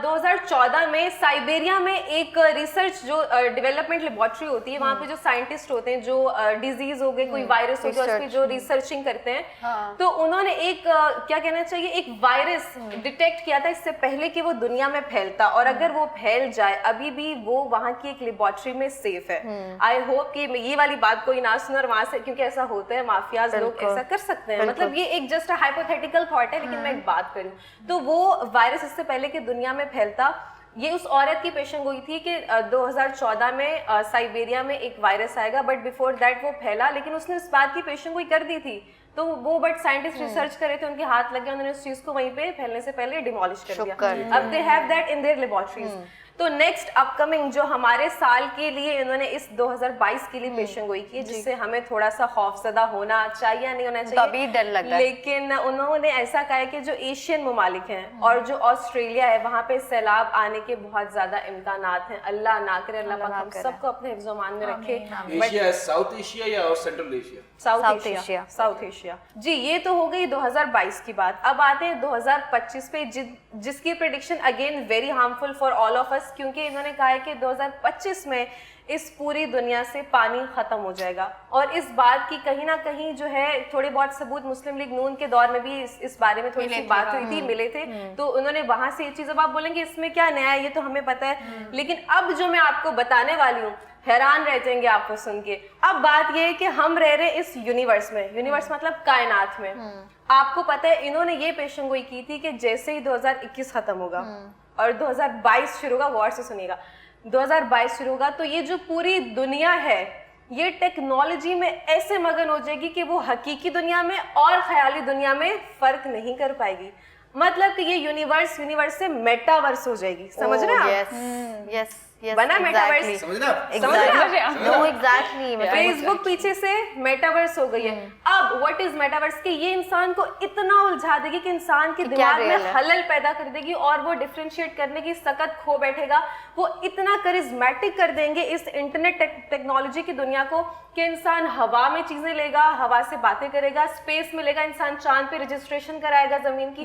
2014 में साइबेरिया में एक रिसर्च जो डेवलपमेंट लेबोरेटरी होती है, वहाँ पे जो साइंटिस्ट होते हैं जो डिजीज हो गए, कोई वायरस हो गया, उस पे जो रिसर्चिंग करते हैं, तो उन्होंने एक क्या कहना चाहिए, एक वायरस डिटेक्ट किया था इससे पहले कि वो दुनिया में फैलता, और अगर वो फैल जाए अभी भी वो वहाँ की एक लेबोरेटरी में सेफ है। आई होप कि ये वाली बात कोई ना सुने और वहां से, क्योंकि ऐसा होता है, माफियाज लोग ऐसा कर सकते हैं। मतलब ये एक जस्ट हाइपोथेटिकल थॉट है, लेकिन मैं एक बात करूं तो वो वायरस इससे पहले कि दुनिया में फैलता, ये उस औरत की पेशन गोई थी कि 2014 में साइबेरिया में एक वायरस आएगा, बट बिफोर दैट वो फैला, लेकिन उसने उस बात की पेशन गोई कर दी थी। तो वो बट साइंटिस्ट रिसर्च कर रहे थे, उनके हाथ लगे, उन्होंने उस चीज को वहीं पे फैलने से पहले डिमोलिश कर दिया। अब they have that in their laboratories. तो नेक्स्ट अपकमिंग जो हमारे साल के लिए इन्होंने इस 2022 के लिए पेशन गोई की, जिससे हमें थोड़ा सा खौफजदा होना चाहिए या नहीं होना चाहिए, तभी डर लग रहा है। लेकिन उन्होंने ऐसा कहा है कि जो एशियन ममालिक हैं और जो ऑस्ट्रेलिया है, वहाँ पे सैलाब आने के बहुत ज्यादा इम्कानात हैं। अल्लाह ना करे, अल्लाह पाक हम सबको अपने हिफ्ज़-ओ-मान में रखे। एशिया, साउथ एशिया या और सेंट्रल एशिया? South Asia. जी, ये तो हो गई 2022 की बात। अब आते हैं 2025 पे, जिसकी prediction again very harmful for all of us, क्योंकि इन्होंने कहा है कि 2025 में इस पूरी दुनिया से पानी खत्म हो जाएगा। और इस बात की कहीं ना कहीं जो है थोड़े बहुत सबूत मुस्लिम लीग नून के दौर में भी इस बारे में थोड़ी सी बात हुई थी, मिले थे, तो उन्होंने वहां से ये चीज, अब आप बोलेंगे इसमें क्या नया है, ये तो हमें पता है, लेकिन अब जो मैं आपको बताने वाली हूँ हैरान रह जाएंगे आपको सुन के। अब बात ये है कि हम रह रहे इस यूनिवर्स में, यूनिवर्स मतलब कायनात में। आपको पता है इन्होंने ये पेशन गोई की थी कि जैसे ही 2021 खत्म होगा और 2022 शुरू होगा, गौर से सुनिएगा, 2022 शुरू होगा तो ये जो पूरी दुनिया है ये टेक्नोलॉजी में ऐसे मगन हो जाएगी कि वो हकीकी दुनिया में और ख्याली दुनिया में फर्क नहीं कर पाएगी। मतलब कि ये यूनिवर्स से मेटावर्स हो जाएगी। समझ रहे हैं आप? यस बना मेटावर्स, समझना? Know exactly. फेसबुक पीछे से मेटावर्स हो गई है। अब व्हाट इज मेटावर्स कि ये इंसान को इतना उलझा देगी कि इंसान के दिमाग में खलल पैदा कर देगी और वो डिफरेंशिएट करने की सकत खो बैठेगा। वो इतना करिज्मेटिक कर देंगे इस इंटरनेट टेक्नोलॉजी की दुनिया को कि इंसान हवा में चीजें लेगा, हवा से बातें करेगा, स्पेस में लेगा, इंसान चांद पे रजिस्ट्रेशन कराएगा जमीन की।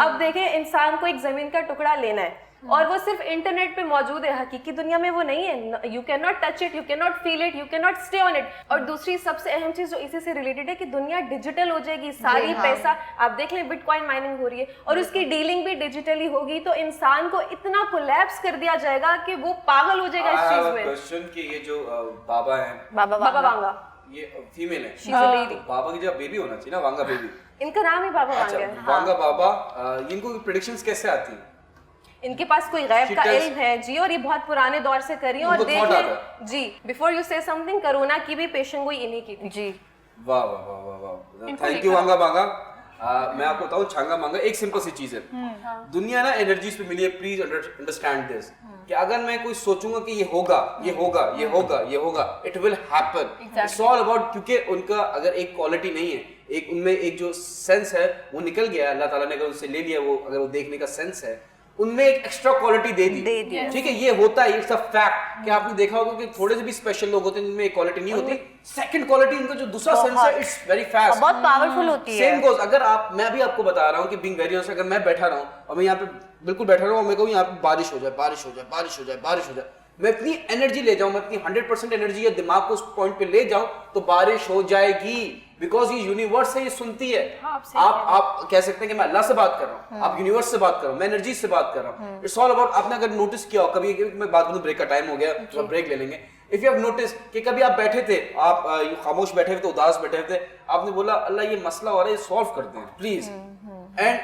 अब देखें, इंसान को एक जमीन का टुकड़ा लेना है और वो सिर्फ इंटरनेट पे मौजूद है, हकीकी दुनिया में वो नहीं है। You can not touch it, you can not feel it, you can not stay on it. और दूसरी सबसे अहम चीज जो इसी से रिलेटेड है कि दुनिया डिजिटल हो जाएगी, सारी पैसा आप देख लें, बिटकॉइन माइनिंग हो रही है और उसकी डीलिंग भी डिजिटली होगी, तो इंसान को इतना कोलैप्स कर दिया जाएगा कि वो पागल हो जाएगा इस चीज में। क्वेश्चन कि ये जो बाबा हैं, बाबा वांगा, ये फीमेल है, शीज अ लेडी, बाबा की जब बेबी होना चाहिए ना, वांगा बेबी, इनका नाम ही बाबा वांगा है। वांगा बाबा, इनको प्रेडिक्शंस कैसे आती हैं? इनके पास कोई गैब का इल्म है जी, और ये बहुत पुराने दौर से करी है। और देख लें जी, before you say something, corona की भी पेशन गोई इन्हीं की थी जी। वाह वाह वाह वाह वाह, थैंक यू वांगा बांगा। मैं आपको बताऊं, छांगा मांगा एक सिंपल सी चीज है। दुनिया ना एनर्जीज पे मिली है, प्लीज अंडरस्टैंड दिस, कि अगर मैं कोई सोचूंगा कि ये होगा, ये होगा, ये होगा, ये होगा, it will happen. It's all about, क्योंकि उनका अगर एक क्वालिटी नहीं है, एक उनमें एक जो सेंस है वो निकल गया, अल्लाह ताला ने अगर उनसे ले लिया, वो अगर वो देखने का सेंस है, उनमें एक एक्स्ट्रा क्वालिटी दे दी। ठीक है, ये होता है, इट्स अ फैक्ट। कि आपने देखा होगा कि थोड़े से भी स्पेशल लोग होते हैं जिनमें एक क्वालिटी नहीं होती, सेकंड क्वालिटी इनका जो दूसरा सेंस है, इट्स वेरी फास्ट, बहुत पावरफुल होती है। सेम गोज, अगर आप, मैं भी आपको बता रहा हूँ कि बीइंग वेरी ऑनेस्ट, अगर मैं बैठा रहा हूँ और मैं यहाँ पे बिल्कुल बैठा रहूँ और मेरे को यहाँ पे बारिश हो जाए, बारिश हो जाए, बारिश हो जाए, बारिश हो जाए, मैं इतनी एनर्जी ले जाऊं, मैं अपनी 100% एनर्जी या दिमाग को उस पॉइंट पे ले जाऊं तो बारिश हो जाएगी, बिकॉज ये यूनिवर्स है, ये सुनती है। आप कह सकते हैं कि मैं अल्लाह से बात कर रहा हूँ, आप यूनिवर्स से बात कर रहा हूँ, मैं एनर्जी से बात कर रहा हूँ। इट्स ऑल अबाउट, आपने अगर नोटिस किया हो कभी, मैं बात करूँ, ब्रेक का टाइम हो गया तो ब्रेक ले लेंगे। इफ यू हैव नोटिस कि कभी आप बैठे थे, आप खामोश बैठे हुए थे, उदास बैठे हुए थे, आपने बोला अल्लाह ये मसला हो रहा है, ये सॉल्व करते हैं please, and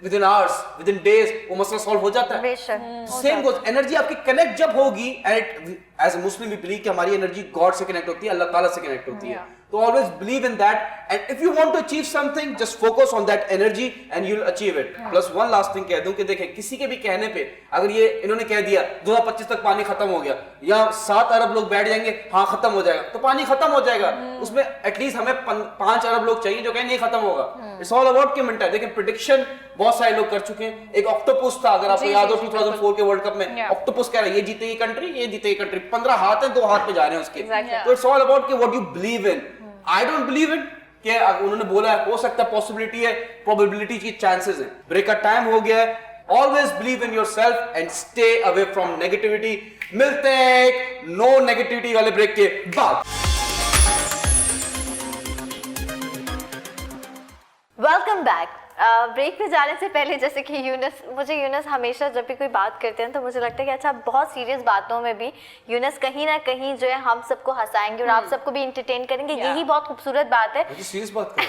within hours, within days वो मसला सॉल्व हो जाता है। बेशक सेम गोज, एनर्जी आपकी कनेक्ट जब होगी, and as a Muslim we believe कि हमारी एनर्जी गॉड से कनेक्ट होती है, अल्लाह ताला से कनेक्ट होती है, तो always believe in that, and if you want to achieve something just focus on that energy and you will achieve it. Plus one last thing कह दूं कि देखें, किसी के भी कहने पे अगर ये इन्होंने कह दिया 2025 तक पानी खत्म हो गया, या 7 अरब लोग बैठ जाएंगे हाँ खत्म हो जाएगा, तो पानी खत्म हो जाएगा, उसमें एटलीस्ट हमें 5 अरब लोग चाहिए जो कहें नहीं खत्म होगा। इट्स ऑल अबाउट की मिनट है। देखिए प्रेडिक्शन बहुत सारे लोग कर चुके हैं। एक ऑक्टोपस था, अगर आपको याद हो 2004 के वर्ल्ड कप में, ऑक्टोपस कह रहा है ये जीतेगी कंट्री, ये जीतेगी कंट्री, 15 हाथ हैं, 2 हाथ पे जा रहे हैं उसके। तो इट्स ऑल अबाउट कि what you believe in. I don't believe in कि उन्होंने बोला है, हो सकता है, पॉसिबिलिटी है, प्रोबेबिलिटी की चांसेस है। ब्रेक का टाइम हो गया है। Always believe in yourself and stay away from negativity. मिलते हैं एक नो नेगेटिविटी वाले ब्रेक के बाद। Welcome back. ब्रेक पे जाने से पहले, जैसे कि यूनस हमेशा जब भी कोई बात करते हैं तो मुझे लगता है कि अच्छा, बहुत सीरियस बातों में भी यूनस कहीं ना कहीं जो है हम सबको हंसाएंगे और आप सबको भी इंटरटेन करेंगे। यही बहुत खूबसूरत बात है। सीरियस बात कर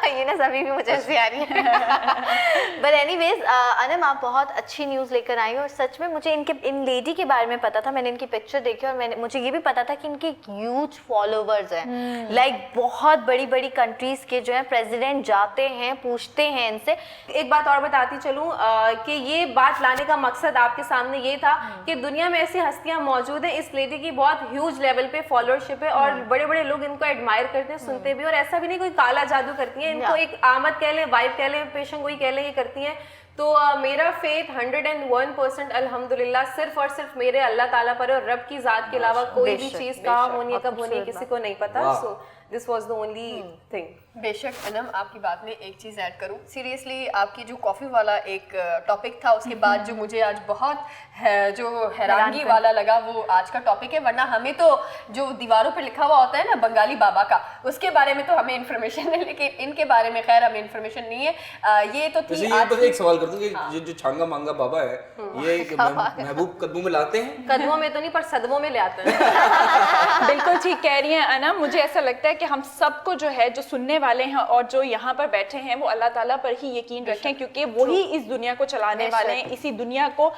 यूनस अभी भी मुझे हंसी आ रही है। बट एनीवेज अनम, आप बहुत अच्छी न्यूज़ लेकर आई हो और सच में मुझे इन लेडी के बारे में पता था, मैंने इनकी पिक्चर देखी और मुझे ये भी पता था कि इनके ह्यूज फॉलोवर्स हैं। लाइक बहुत बड़ी बड़ी कंट्रीज के जो है प्रेसिडेंट जाते हैं, पूछते हैं इनसे। एक बात और बताती चलूं कि ये बात लाने का मकसद आपके सामने ये था कि दुनिया में ऐसी हस्तियां मौजूद हैं, इस लेडी की बहुत ह्यूज लेवल पे फॉलोअरशिप है और बड़े बड़े लोग इनको एडमायर करते हैं, सुनते भी, और ऐसा भी नहीं कोई काला जादू करती हैं, इनको एक आमद कह लें, वाइब कह लें, पेशन गोई कह लें, ये करती हैं। तो मेरा फेथ 101% अल्हम्दुलिल्लाह सिर्फ और सिर्फ मेरे अल्लाह ताला पर है और रब की जात के अलावा कोई भी चीज कहाँ होनी है कब होनी है किसी को नहीं पता। So this was the only thing. बेशक अनम, आपकी बात में एक चीज़ ऐड करूं, सीरियसली आपकी जो कॉफ़ी वाला एक टॉपिक था, उसके बाद जो मुझे आज बहुत जो हैरानगी वाला लगा वो आज का टॉपिक है। वरना हमें तो जो दीवारों पे लिखा हुआ होता है ना बंगाली बाबा का, उसके बारे में तो हमें इन्फॉर्मेशन है, लेकिन इनके बारे में खैर हमें इन्फॉर्मेशन नहीं है। ये तो थी आज एक सवाल कर दूं कि जो छांगा मांगा बाबा है, ये महबूब कदमों में लाते हैं? कदमों में तो नहीं, पर सदमों में ले आते हैं। बिल्कुल ठीक कह रही हैं अना। मुझे ऐसा लगता है कि हम सबको जो है, जो सुनने वाले हैं और जो यहाँ पर बैठे हैं, वो अल्लाह ताला पर ही यकीन रखें, क्योंकि वही इस दुनिया को चलाने वाले हैं, इसी दुनिया को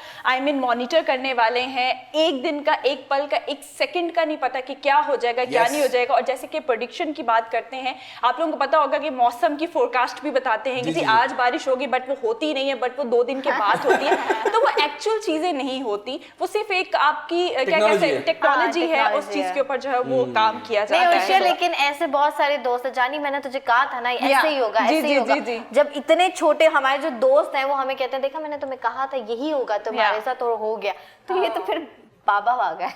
मॉनिटर करने वाले हैं। एक दिन का, एक पल का, एक सेकंड का नहीं पता कि क्या हो जाएगा, क्या नहीं हो जाएगा। और जैसे कि प्रेडिक्शन की बात करते हैं, आप लोगों को पता होगा कि मौसम की फोरकास्ट भी बताते हैं कि आज बारिश होगी, बट वो होती नहीं है, बट वो 2 दिन के बाद होती है। तो वो एक्चुअल चीजें नहीं होती, वो सिर्फ एक आपकी क्या कहते हैं टेक्नोलॉजी है, उस चीज के ऊपर जो है वो काम किया जाता है। लेकिन ऐसे बहुत सारे दोस्त हैं, जानी मैंने तुझे कहा था ना ऐसे ही होगा, ऐसे ही होगा। जब इतने छोटे हमारे जो दोस्त हैं वो हमें कहते हैं, देखा मैंने तुम्हें कहा था यही होगा तुम्हारे साथ, और हो गया। तो ये तो फिर बाबा आ गए।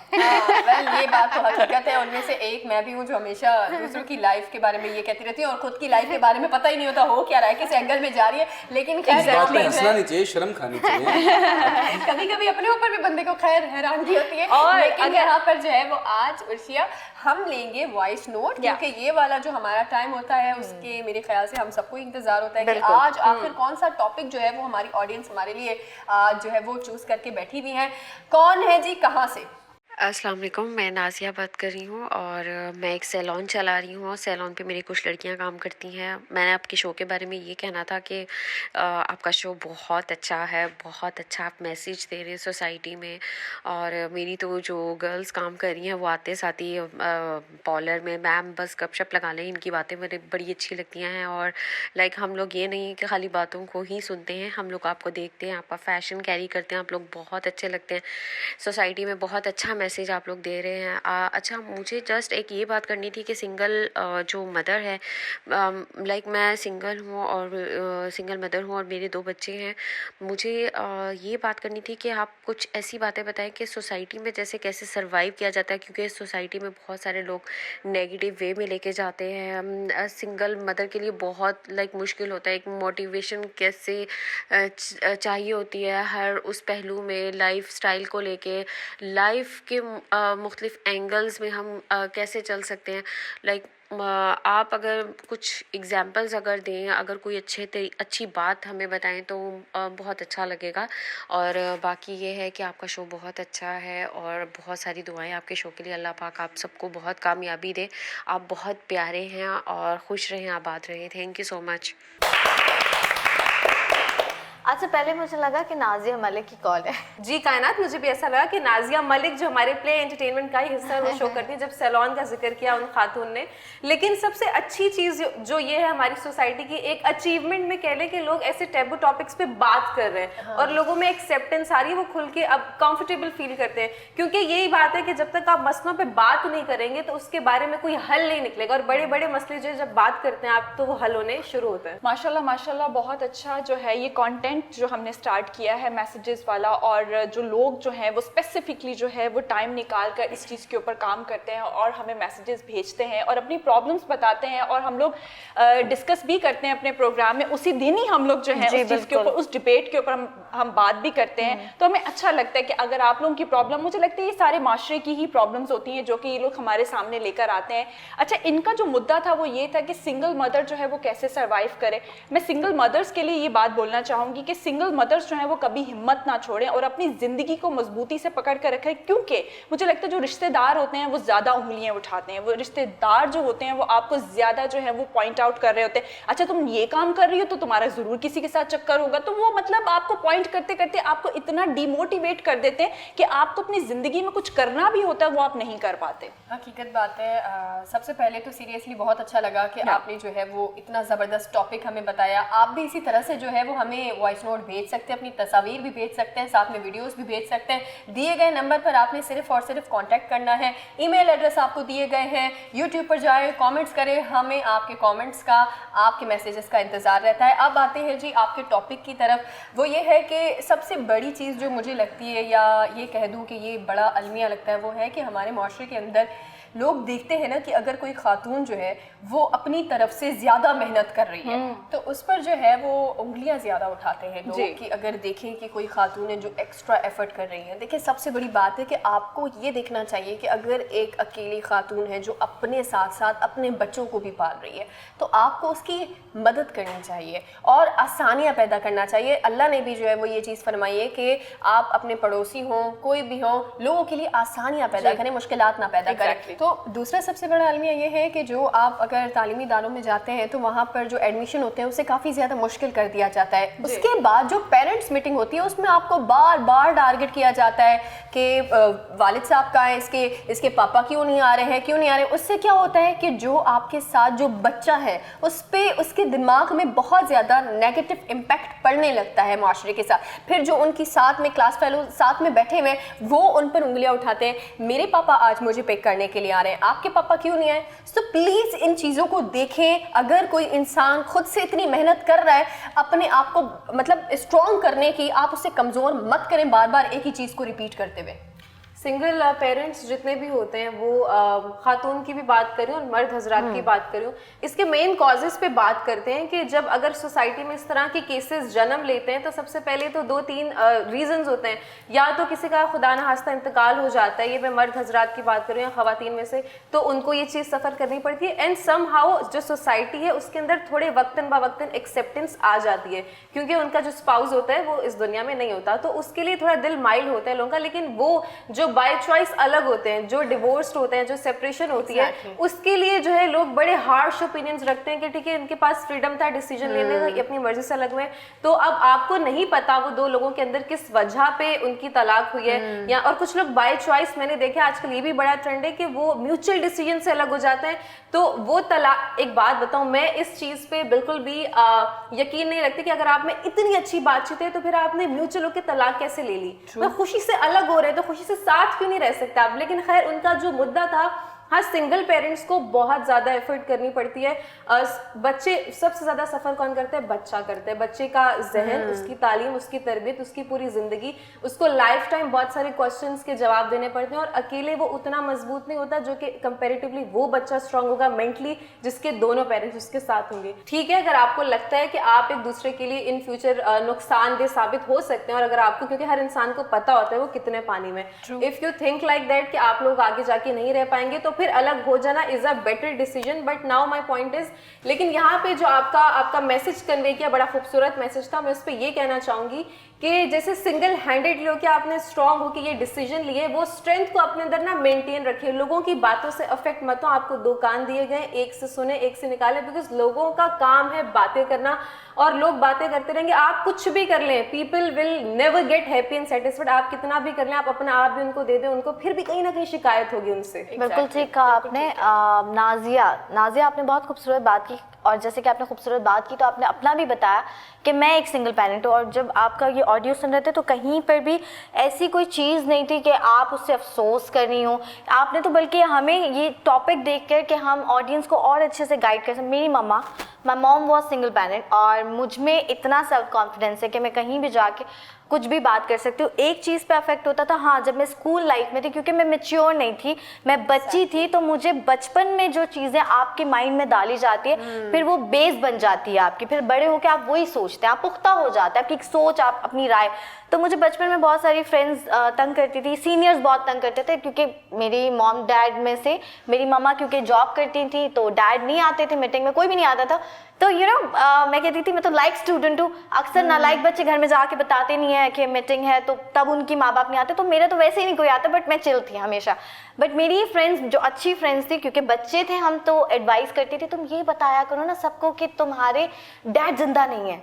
वेल ये बात तो हकीकत है। उनमें से एक मैं भी हूँ जो हमेशा दूसरों की लाइफ के बारे में ये कहती रहती हूँ और खुद की लाइफ के बारे में पता ही नहीं होता हो क्या रहा है, किस एंगल में जा रही है। लेकिन हंसना नहीं चाहिए, शर्म खानी चाहिए। कभी कभी अपने ऊपर भी बंदे को खैर हैरानगी होती है। और लेकिन यहाँ पर जो है वो आज उर्शिया हम लेंगे वॉइस नोट, क्योंकि ये वाला जो हमारा टाइम होता है उसके मेरे ख्याल से हम सबको इंतजार होता है कि आज आखिर कौन सा टॉपिक जो है वो हमारी ऑडियंस हमारे लिए आज जो है वो चूज करके बैठी हुई है। कौन है जी, कहाँ से? अस्सलाम वालेकुम, मैं नाज़िया बात कर रही हूँ और मैं एक सैलून चला रही हूँ और सैलून पे मेरी कुछ लड़कियाँ काम करती हैं। मैंने आपके शो के बारे में ये कहना था कि आपका शो बहुत अच्छा है, बहुत अच्छा आप मैसेज दे रहे हैं सोसाइटी में। और मेरी तो जो गर्ल्स काम कर रही हैं वो आते साथ ही पार्लर में मैम बस गपशप लगा लें, इनकी बातें मुझे बड़ी अच्छी लगती हैं। और लाइक हम लोग ये नहीं कि खाली बातों को ही सुनते हैं, हम लोग आपको देखते हैं, आपका फ़ैशन कैरी करते हैं, आप लोग बहुत अच्छे लगते हैं, सोसाइटी में बहुत अच्छा मैसेज आप लोग दे रहे हैं। अच्छा, मुझे जस्ट एक ये बात करनी थी कि सिंगल जो मदर है, लाइक मैं सिंगल हूँ और सिंगल मदर हूँ और मेरे 2 बच्चे हैं। मुझे ये बात करनी थी कि आप कुछ ऐसी बातें बताएं कि सोसाइटी में जैसे कैसे सर्वाइव किया जाता है, क्योंकि इस सोसाइटी में बहुत सारे लोग नेगेटिव वे में लेके जाते हैं। सिंगल मदर के लिए बहुत लाइक मुश्किल होता है, एक मोटिवेशन कैसे चाहिए होती है हर उस पहलू में, लाइफ स्टाइल को लेके, लाइफ के मुख्तलिफ एंगल्स में हम कैसे चल सकते हैं। लाइक आप अगर कुछ एग्जांपल्स अगर दें, अगर कोई अच्छी बात हमें बताएं तो बहुत अच्छा लगेगा। और बाकी ये है कि आपका शो बहुत अच्छा है और बहुत सारी दुआएं आपके शो के लिए। अल्लाह पाक आप सबको बहुत कामयाबी दे। आप बहुत प्यारे हैं और खुश रहें, आबाद रहें। Thank you so much. अच्छा, पहले मुझे लगा कि नाजिया मलिक की कॉल है। जी कायनात, मुझे भी ऐसा लगा कि नाजिया मलिक जो हमारे प्ले एंटरटेनमेंट का ही हिस्सा है वो शो करती है, जब सैलॉन का जिक्र किया उन खातून ने। लेकिन सबसे अच्छी चीज़ जो ये है हमारी सोसाइटी की एक अचीवमेंट में कह लें कि लोग ऐसे टैबू टॉपिक्स पे बात कर रहे हैं और लोगों में एक्सेप्टेंस आ रही है, वो खुल के अब कंफर्टेबल फील करते हैं। क्योंकि यही बात है कि जब तक आप मसलों पर बात नहीं करेंगे तो उसके बारे में कोई हल नहीं निकलेगा, और बड़े बड़े मसले जो जब बात करते हैं आप तो वो हल होने शुरू होते हैं। माशाल्लाह माशाल्लाह, बहुत अच्छा जो है ये कंटेंट जो हमने स्टार्ट किया है मैसेजेस वाला, और जो लोग जो हैं वो स्पेसिफिकली जो है वो टाइम निकाल कर इस चीज़ के ऊपर काम करते हैं और हमें मैसेजेस भेजते हैं और अपनी प्रॉब्लम्स बताते हैं, और हम लोग डिस्कस भी करते हैं अपने प्रोग्राम में। उसी दिन ही हम लोग जो है उस चीज़ के ऊपर, उस डिबेट के ऊपर हम बात भी करते हैं। तो हमें अच्छा लगता है कि अगर आप लोगों की प्रॉब्लम, मुझे लगता है ये सारे माशरे की ही प्रॉब्लम्स होती हैं जो कि ये लोग हमारे सामने लेकर आते हैं। अच्छा, इनका जो मुद्दा था वो ये था कि सिंगल मदर जो है वो कैसे सर्वाइव करे। मैं सिंगल मदर्स के लिए ये बात बोलना चाहूँगी कि सिंगल मदर्स जो है वो कभी हिम्मत ना छोड़ें और अपनी ज़िंदगी को मजबूती से पकड़ कर रखें, क्योंकि मुझे लगता है जो रिश्तेदार होते हैं वो ज़्यादा उंगलियां उठाते हैं। वो रिश्तेदार जो होते हैं वो आपको ज़्यादा जो है वो पॉइंट आउट कर रहे होते हैं। अच्छा, तुम ये काम कर रही हो तो तुम्हारा ज़रूर किसी के साथ चक्कर होगा, तो वो मतलब आपको पॉइंट करते करते आपको इतना डिमोटिवेट कर देते हैं कि आपको अपनी ज़िंदगी में कुछ करना भी होता है वो आप नहीं कर पाते। हकीकत बात है। सबसे पहले तो सीरियसली बहुत अच्छा लगा कि आपने जो है वो इतना ज़बरदस्त टॉपिक हमें बताया। आप भी इसी तरह से जो है वो हमें वॉइस नोट भेज सकते हैं, अपनी तस्वीर भी भेज सकते हैं, साथ में वीडियोस भी भेज सकते हैं। दिए गए नंबर पर आपने सिर्फ और सिर्फ कांटेक्ट करना है। ईमेल एड्रेस आपको दिए गए हैं। यूट्यूब पर जाएं, कमेंट्स करें, हमें आपके कमेंट्स का, आपके मैसेजेस का इंतज़ार रहता है। अब आते हैं जी आपके टॉपिक की तरफ। वो ये है कि सबसे बड़ी चीज़ जो मुझे लगती है, या ये कह दूँ कि ये बड़ा अलमिया लगता है, वो है कि हमारे माशरे के अंदर लोग देखते हैं ना कि अगर कोई खातून जो है वो अपनी तरफ से ज़्यादा मेहनत कर रही है तो उस पर जो है वो उंगलियां ज़्यादा उठाते हैं लोग कि अगर देखें कि कोई खातून है जो एक्स्ट्रा एफर्ट कर रही है। देखिए, सबसे बड़ी बात है कि आपको ये देखना चाहिए कि अगर एक अकेली खातून है जो अपने साथ साथ अपने बच्चों को भी पाल रही है तो आपको उसकी मदद करनी चाहिए और आसानियाँ पैदा करना चाहिए। अल्लाह ने भी जो है वो ये चीज़ फरमाई है कि आप अपने पड़ोसी हों, कोई भी हो, लोगों के लिए आसानियाँ पैदा करें, मुश्किलात ना पैदा करें। तो दूसरा सबसे बड़ा अलमिया ये है कि जो आप अगर तालीमी इदारों में जाते हैं तो वहाँ पर जो एडमिशन होते हैं उसे काफ़ी ज़्यादा मुश्किल कर दिया जाता है। उसके बाद जो पेरेंट्स मीटिंग होती है उसमें आपको बार बार टारगेट किया जाता है कि वालिद साहब कहाँ हैं, इसके पापा क्यों नहीं आ रहे हैं, क्यों नहीं आ रहे। उससे क्या होता है कि जो आपके साथ जो बच्चा है उस पर, उसके दिमाग में बहुत ज़्यादा नेगेटिव इम्पैक्ट पड़ने लगता है माशरे के साथ। फिर जो उनकी साथ में क्लास फेलो साथ में बैठे हुए वो उन पर उंगलियां उठाते हैं, मेरे पापा आज मुझे पिक करने के लिए आ रहे हैं, आपके पापा क्यों नहीं आए। तो प्लीज़ इन चीज़ों को देखें। अगर कोई इंसान खुद से इतनी मेहनत कर रहा है अपने आप को मतलब स्ट्रॉन्ग करने की, आप उसे कमज़ोर मत करें बार बार एक ही चीज़ को रिपीट करते हुए। सिंगल पेरेंट्स जितने भी होते हैं वो खातून की भी बात करें और मर्द हजरात की बात करें, इसके मेन कॉजेज़ पे बात करते हैं कि जब अगर सोसाइटी में इस तरह के केसेस जन्म लेते हैं तो सबसे पहले तो 2-3 रीजंस होते हैं। या तो किसी का खुदा न खास्ता इंतकाल हो जाता है, ये मैं मर्द हजरात की बात करूँ या ख़वातीन में से, तो उनको ये चीज़ सफ़र करनी पड़ती है। एंड सम हाउ जो सोसाइटी है उसके अंदर थोड़े वक्तन ब वक्तन एक्सेप्टेंस आ जाती है क्योंकि उनका जो स्पाउस होता है वो इस दुनिया में नहीं होता, तो उसके लिए थोड़ा दिल माइल होता है लोगों का। लेकिन वो जो बाय चॉइस अलग होते हैं, जो डिवोर्स्ड होते हैं, जो सेपरेशन होती है, उसके लिए जो है लोग बड़े हार्श ओपिनियंस रखते हैं कि ठीक है इनके पास फ्रीडम था डिसीजन लेने का, ये अपनी मर्जी से अलग हुए। तो अब आपको नहीं पता वो दो लोगों के अंदर किस वजह पे उनकी तलाक हुई है, या और कुछ लोग बाय चॉइस, मैंने देखा आजकल ये भी बड़ा ट्रेंड है कि वो म्यूचुअल डिसीजन से अलग हो जाते हैं। तो वो तलाक, एक बात बताऊं, मैं इस चीज पे बिल्कुल भी यकीन नहीं रखती कि अगर आप में इतनी अच्छी बातचीत है तो फिर आपने म्यूचुअल होकर तलाक कैसे ले ली। मैं खुशी से अलग हो रहे हैं तो खुशी से साथ साथ क्यों नहीं रह सकते आप? लेकिन खैर उनका जो मुद्दा था, हाँ सिंगल पेरेंट्स को बहुत ज़्यादा एफर्ट करनी पड़ती है। बच्चे सबसे ज़्यादा सफ़र कौन करते हैं? बच्चा करते हैं। बच्चे का जहन, उसकी तालीम, उसकी तरबियत, उसकी पूरी ज़िंदगी, उसको लाइफ टाइम बहुत सारे क्वेश्चंस के जवाब देने पड़ते हैं और अकेले वो उतना मजबूत नहीं होता जो कि कंपेरेटिवली वो बच्चा स्ट्रांग होगा मेंटली जिसके दोनों पेरेंट्स उसके साथ होंगे। ठीक है, अगर आपको लगता है कि आप एक दूसरे के लिए इन फ्यूचर नुकसानदेह साबित हो सकते हैं और अगर आपको, क्योंकि हर इंसान को पता होता है वो कितने पानी में, if you think like that कि आप लोग आगे जाके नहीं रह पाएंगे तो फिर अलग हो जाना is a better decision. But now my point is, लेकिन यहाँ पे जो आपका मैसेज कन्वे किया, बड़ा खूबसूरत मैसेज था। मैं उस पर ये कहना चाहूंगी कि जैसे सिंगल हैंडेडली होकर आपने स्ट्रांग होकर ये डिसीजन लिए, वो स्ट्रेंथ को अपने अंदर ना मेंटेन रखिए। लोगों की बातों से अफेक्ट मत हो। आपको 2 कान दिए गए, एक से सुने एक से निकाले, बिकॉज लोगों का काम है बातें करना और लोग बातें करते रहेंगे। आप कुछ भी कर लें, people will never get happy and satisfied. आप कितना भी कर लें, आप अपना आप भी उनको दे दें, उनको फिर भी कहीं ना कहीं शिकायत होगी उनसे। बिल्कुल ठीक कहा आपने। नाजिया आपने बहुत खूबसूरत बात की और जैसे कि आपने खूबसूरत बात की तो आपने अपना भी बताया कि मैं एक सिंगल पेरेंट हूँ और जब आपका ये ऑडियो सुन रहे थे तो कहीं पर भी ऐसी कोई चीज़ नहीं थी कि आप उससे अफसोस कर रही हो। आपने तो बल्कि हमें ये टॉपिक देख कर कि हम ऑडियंस को और अच्छे से गाइड कर सकें। मेरी my mom was single parent और मुझ में इतना सेल्फ कॉन्फिडेंस है कि मैं कहीं भी जाके कुछ भी बात कर सकती हूँ। एक चीज़ पे अफेक्ट होता था, हाँ, जब मैं स्कूल लाइफ में थी, क्योंकि मैं मैच्योर नहीं थी, मैं बच्ची थी, तो मुझे बचपन में जो चीज़ें आपके माइंड में डाली जाती है फिर वो बेस बन जाती है आपकी, फिर बड़े होकर आप वही सोचते हैं, आप पुख्ता हो जाता है आपकी एक सोच, आप अपनी राय। तो मुझे बचपन में बहुत सारी फ्रेंड्स तंग करती थी, सीनियर्स बहुत तंग करते थे, क्योंकि मेरी मॉम डैड में से मेरी मम्मा क्योंकि जॉब करती थी तो डैड नहीं आते थे मीटिंग में, कोई भी नहीं आता था। तो मैं कहती थी मैं तो लाइक स्टूडेंट हूँ। अक्सर नालायक बच्चे घर में जाके बताते नहीं है कि मीटिंग है, तो तब उनकी माँ बाप नहीं आते, तो मेरे तो वैसे ही नहीं कोई आता, बट मैं चिल थी हमेशा। बट मेरी फ्रेंड्स जो अच्छी फ्रेंड्स थी, क्योंकि बच्चे थे हम, तो एडवाइस करती थी तुम ये बताया करो ना सबको कि तुम्हारे डैड जिंदा नहीं है,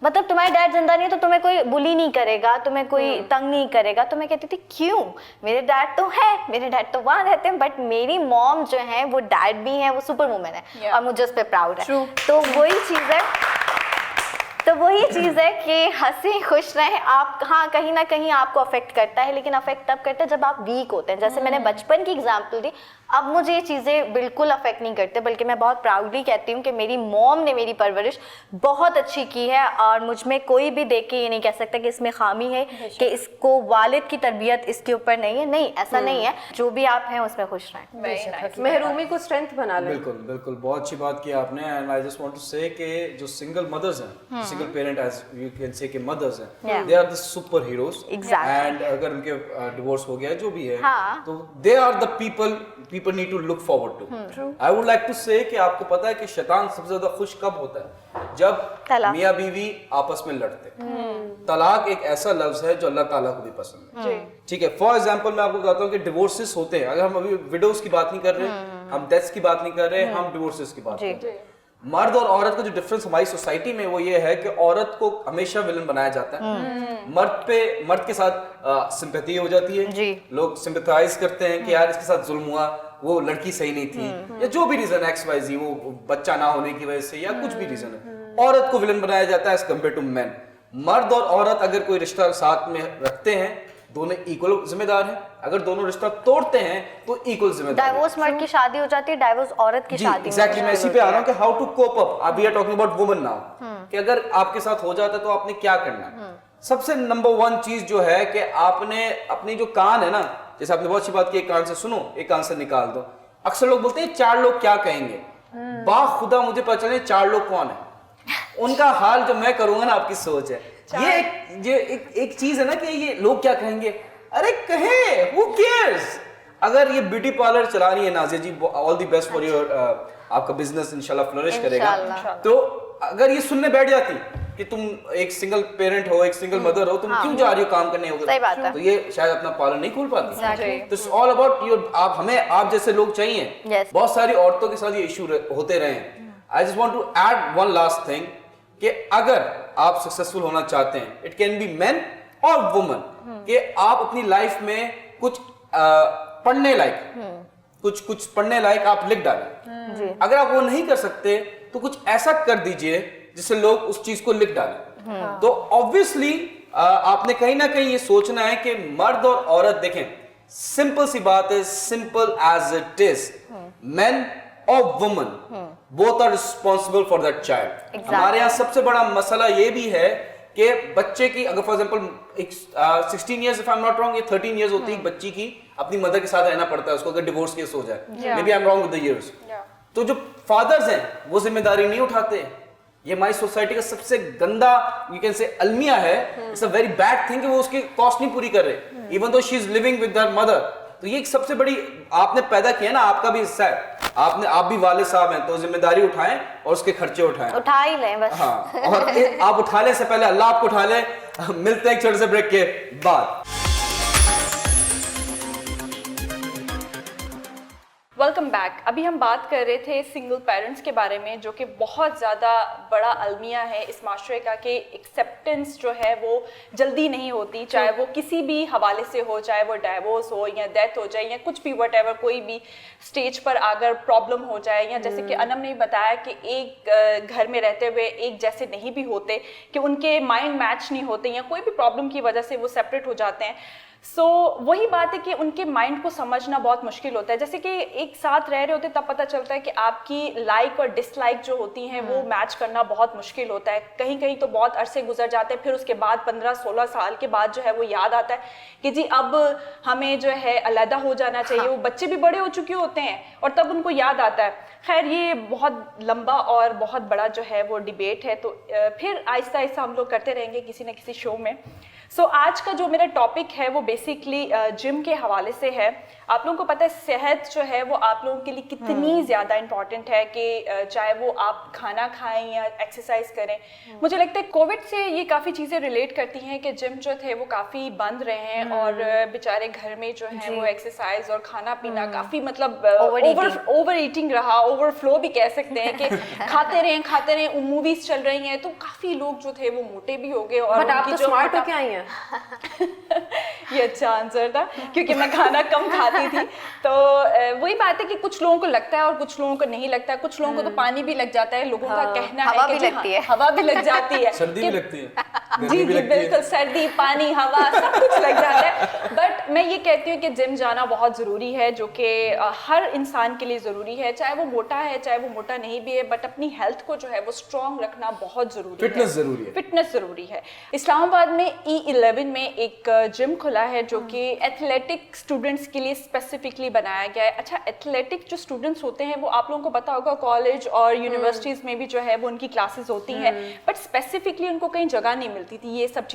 मतलब तुम्हारे डैड जिंदा नहीं है तो तुम्हें कोई बुली नहीं करेगा, तुम्हें कोई तंग नहीं करेगा। तो मैं कहती थी क्यों, मेरे डैड तो है, मेरे डैड तो वहाँ रहते हैं, बट मेरी मॉम जो है वो डैड भी है, वो सुपर वुमन है और मुझे उस पर प्राउड है। तो वही चीज़ है कि हंसी खुश रहें आप। हाँ, कहीं ना कहीं आपको अफेक्ट करता है, लेकिन अफेक्ट तब करता है जब आप वीक होते हैं। जैसे मैंने बचपन की एग्जांपल दी, अब मुझे ये चीज़ें बिल्कुल अफेक्ट नहीं करते, बल्कि मैं बहुत प्राउडली कहती हूँ कि मेरी मॉम ने मेरी परवरिश बहुत अच्छी की है और मुझ में कोई भी देख के ये नहीं कह सकता कि इसमें खामी है, कि इसको वालिद की तरबियत इसके ऊपर नहीं है। नहीं, ऐसा नहीं है। जो भी आप हैं उसमें खुश रहें। महरूमी को स्ट्रेंथ बना लें। बिल्कुल बिल्कुल, बहुत अच्छी बात की आपने। And I just want to say कि जो सिंगल मदर्स हैं, single parent as you can say कि मदर्स हैं, they are the super heroes. And अगर उनके डिवोर्स हो गया जो भी है, तो they are the people need to look forward to. I would like to say कि आपको पता है कि शैतान सबसे ज्यादा खुश कब होता है? जब मियाँ बीवी आपस में लड़ते। तलाक एक ऐसा लफ्ज है जो अल्लाह ताला को भी पसंद है। ठीक है, फॉर एग्जाम्पल मैं आपको बताता हूँ कि डिवोर्सेस होते हैं। अगर हम अभी विडोज की बात नहीं कर रहे, हम डेथ्स की बात नहीं कर रहे, हम डिवोर्सेस की बात कर रहे हैं। मर्द और औरत का जो डिफरेंस हमारी सोसाइटी में वो ये है कि औरत को हमेशा विलन बनाया जाता है, मर्द के साथ सिंपैथी हो जाती है, लोग सिंपैथाइज करते हैं कि यार इसके साथ जुल्म हुआ, वो लड़की सही नहीं थी, या जो भी रीजन XYZ, वो बच्चा ना होने की वजह से या कुछ भी रीजन है, औरत को विलन बनाया जाता है एज कम्पेयर टू मैन। मर्द और औरत अगर कोई रिश्ता साथ में रखते हैं, दोनों इक्वल जिम्मेदार हैं। अगर दोनों रिश्ता तोड़ते हैं तो इक्वल जिम्मेदार। डाइवोर्स मर्द की शादी हो जाती है, डाइवोर्स औरत की शादी। एग्जैक्टली, मैं इसी पे आ रहा हूँ कि how to cope up. We are talking about women now, कि अगर आपके साथ हो जाता है तो आपने क्या करना। सबसे नंबर 1 चीज जो है कि आपने अपनी जो कान है ना, जैसे आपने बहुत अच्छी बात की, एक कान से सुनो, एक कान से निकाल दो। अक्सर लोग बोलते हैं 4 लोग क्या कहेंगे। बाखुदा मुझे पता चले 4 लोग कौन है, उनका हाल जो मैं करूंगा ना, आपकी सोच है। ये एक चीज है ना कि ये लोग क्या कहेंगे, अरे कहे, who cares? अगर ये ब्यूटी पार्लर चला रही है Nazia ji, all the best for your, आपका बिजनेस इंशाल्लाह फ्लरिश करेगा। तो अगर ये सुनने बैठ जाती कि तुम एक सिंगल पेरेंट हो, एक सिंगल मदर हो, तुम क्यों जा रही हो काम करने, होगा तो ये शायद अपना पार्लर नहीं खोल पाती। तो इट्स ऑल अबाउट योर, आप जैसे लोग चाहिए। बहुत सारी औरतों के साथ ये इशू होते रहे हैं। I just want to add one last thing कि अगर आप सक्सेसफुल होना चाहते हैं, इट कैन बी मैन और वुमन, कि आप अपनी लाइफ में कुछ पढ़ने लायक, कुछ पढ़ने लायक आप लिख डालें। अगर आप वो नहीं कर सकते तो कुछ ऐसा कर दीजिए जिससे लोग उस चीज को लिख डालें। तो ऑब्वियसली आपने कहीं ना कहीं ये सोचना है कि मर्द और औरत, देखें सिंपल सी बात है, simple as it is, men और women both are responsible for that child. हमारे यहाँ सबसे बड़ा मसला ये भी है कि बच्चे की, अगर फॉर एग्जांपल एक 16 years if I am not wrong, ये 13 इयर्स होती है एक बच्ची की, अपनी मदर के साथ रहना पड़ता है उसको, अगर डिवोर्स केस हो जाए, maybe I am wrong with the years. तो जो फादर्स हैं वो जिम्मेदारी नहीं उठाते। ये हमारी सोसाइटी का सबसे गंदा यू कैन से अलमिया है, it's a very bad thing कि वो उसकी कॉस्ट नहीं पूरी कर रहे even though she is living with her mother. तो ये एक सबसे बड़ी आपने पैदा किया ना, आपका भी हिस्सा है, आप भी वाले साहब हैं, तो जिम्मेदारी उठाएं और उसके खर्चे उठाएं, उठा ही लें बस। हाँ, और आप उठाने से पहले अल्लाह आपको उठा ले। मिलते हैं एक छोटे से ब्रेक के बाद। Welcome back. अभी हम बात कर रहे थे सिंगल पेरेंट्स के बारे में, जो कि बहुत ज़्यादा बड़ा अलमिया है इस माशरे का, कि एक्सेप्टेंस जो है वो जल्दी नहीं होती, चाहे वो किसी भी हवाले से हो, चाहे वो डाइवोर्स हो या डेथ हो जाए या कुछ भी वट कोई भी स्टेज पर अगर प्रॉब्लम हो जाए, या जैसे कि अनम ने बताया कि एक घर में रहते हुए एक जैसे नहीं भी होते, कि उनके माइंड मैच नहीं होते या कोई भी प्रॉब्लम की वजह से वो सेपरेट हो जाते हैं। वही बात है कि उनके माइंड को समझना बहुत मुश्किल होता है। जैसे कि एक साथ रह रहे होते तब पता चलता है कि आपकी लाइक और डिसलाइक जो होती हैं वो मैच करना बहुत मुश्किल होता है। कहीं कहीं तो बहुत अरसे गुजर जाते हैं, फिर उसके बाद 15-16 साल के बाद जो है वो याद आता है कि जी अब हमें जो है अलहदा हो जाना चाहिए। वो बच्चे भी बड़े हो चुके होते हैं और तब उनको याद आता है। खैर ये बहुत लंबा और बहुत बड़ा जो है वो डिबेट है, तो फिर आहिस्ता आहिस्ता हम लोग करते रहेंगे किसी न किसी शो में। आज का जो मेरा टॉपिक है वो बेसिकली जिम के हवाले से है। आप लोगों को पता है सेहत जो है वो आप लोगों के लिए कितनी ज़्यादा इम्पॉर्टेंट है, कि चाहे वो आप खाना खाएं या एक्सरसाइज करें। मुझे लगता है कोविड से ये काफ़ी चीज़ें रिलेट करती हैं कि जिम जो थे वो काफ़ी बंद रहे हैं और बेचारे घर में जो है वो एक्सरसाइज और खाना पीना काफ़ी मतलब ओवर ईटिंग रहा, ओवरफ्लो भी कह सकते हैं कि खाते रहें, मूवीज चल रही हैं तो काफ़ी लोग जो थे वो मोटे भी हो गए। और आप तो स्मार्ट होके आई हैं। ये अच्छा आंसर था, क्योंकि मैं खाना कम खाती थी। तो वही बात है कि कुछ लोगों को लगता है और कुछ लोगों को नहीं लगता है। कुछ लोगों को तो पानी भी लग जाता है, लोगों का कहना हवा है भी लगती है, हवा भी लग जाती है, सर्दी भी लगती है, जी बिल्कुल, सर्दी, पानी, हवा सब कुछ लग जाता है। बट मैं ये कहती हूँ कि जिम जाना बहुत ज़रूरी है, जो कि हर इंसान के लिए ज़रूरी है, चाहे वो मोटा है चाहे वो मोटा नहीं भी है, बट अपनी हेल्थ को जो है वो स्ट्रॉन्ग रखना बहुत ज़रूरी है। फिटनेस ज़रूरी है। इस्लामाबाद में E11 में एक जिम खुला है जो कि एथलेटिक स्टूडेंट्स के लिए स्पेसिफिकली बनाया गया है। अच्छा, एथलेटिक जो स्टूडेंट्स होते हैं वो आप लोगों को पता होगा कॉलेज और यूनिवर्सिटीज़ में भी जो है वो उनकी क्लासेस होती हैं, बट स्पेसिफिकली उनको कहीं जगह नहीं मिलती थी ये सब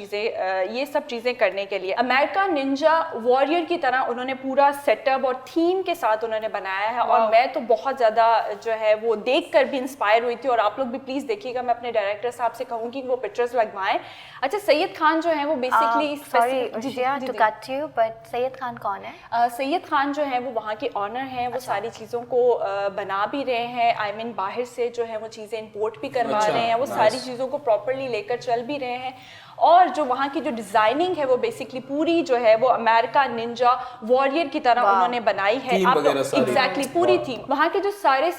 चीज़ें करने के लिए। अमेरिकन निंजा वॉरियर की तरह उन्होंने पूरा सेटअप और थीम के साथ उन्होंने बनाया है, और मैं तो बहुत ज़्यादा जो है वो देख कर भी इंस्पायर हुई थी। और आप लोग भी प्लीज़ देखिएगा, मैं अपने डायरेक्टर साहब से कहूँगी कि वो पिक्चर्स लगवाएं। अच्छा, सैयद खान जो है वो बेसिकली सैयद खान कौन है? सैयद खान जो है वो वहाँ के ऑनर हैं, वो सारी चीज़ों को बना भी रहे हैं, आई मीन बाहर से जो है वो चीज़ें इंपोर्ट भी करवा रहे हैं, वो सारी चीज़ों को प्रॉपरली लेकर चल भी रहे हैं। और जो वहाँ की जो डिजाइनिंग है वो बेसिकली पूरी जो है वो अमेरिका निंजा वॉरियर की तरह उन्होंने बनाई है। आप एग्जैक्टली पूरी थीम। वहाँ के जो सारे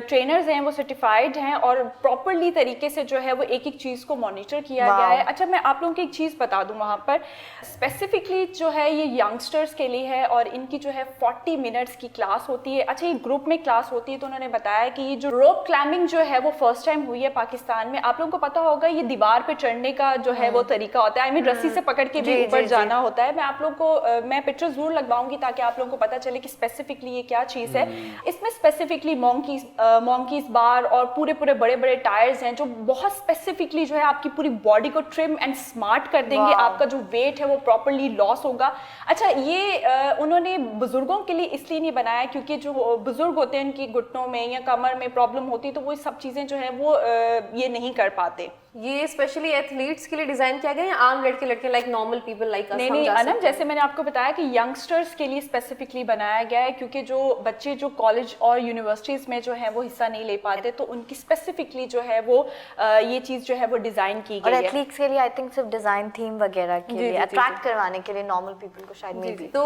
ट्रेनर्स हैं वो सर्टिफाइड हैं और प्रॉपरली तरीके से जो है वो एक एक चीज़ को मॉनिटर किया गया है। अच्छा, मैं आप लोगों को एक चीज़ बता दूँ, वहाँ पर स्पेसिफिकली जो है ये यंगस्टर्स के लिए है और इनकी जो है 40 मिनट्स की क्लास होती है। अच्छा, ये ग्रुप में क्लास होती है, तो उन्होंने बताया कि ये जो रोप क्लाइंबिंग जो है वो फर्स्ट टाइम हुई है पाकिस्तान में। आप लोगों को पता होगा ये दीवार पे चढ़ने का जो है वो तरीका होता है, आई मीन रस्सी से पकड़ के भी ऊपर जाना होता है। मैं आप लोगों को मैं पिक्चर जरूर लगवाऊंगी ताकि आप लोगों को पता चले कि स्पेसिफिकली ये क्या चीज़ है। इसमें स्पेसिफिकली मॉन्कीज बार और पूरे बड़े बड़े टायर्स हैं जो बहुत स्पेसिफिकली जो है आपकी पूरी बॉडी को ट्रिम एंड स्मार्ट कर देंगे। आपका जो वेट है वो प्रॉपरली लॉस होगा। अच्छा, ये उन्होंने बुजुर्गों के लिए इसलिए नहीं बनाया क्योंकि जो बुजुर्ग होते हैं उनकी घुटनों में या कमर में प्रॉब्लम होती है, तो वो सब चीज़ें जो है वो ये नहीं कर पाते। ये स्पेशली एथलीट्स के लिए डिजाइन किया गया है या आम लड़के like normal people like us? नहीं अनम, जैसे मैंने आपको बताया कि यंगस्टर्स के लिए स्पेसिफिकली बनाया गया है, क्योंकि जो बच्चे जो कॉलेज और यूनिवर्सिटीज में जो है वो हिस्सा नहीं ले पाते, तो उनकी स्पेसिफिकली जो है वो ये चीज़ जो है वो डिजाइन की गई है। और एथलीट्स के लिए आई थिंक सिर्फ डिजाइन थीम वगैरह के लिए अट्रैक्ट करवाने के लिए, नॉर्मल पीपल को शायद नहीं भी। तो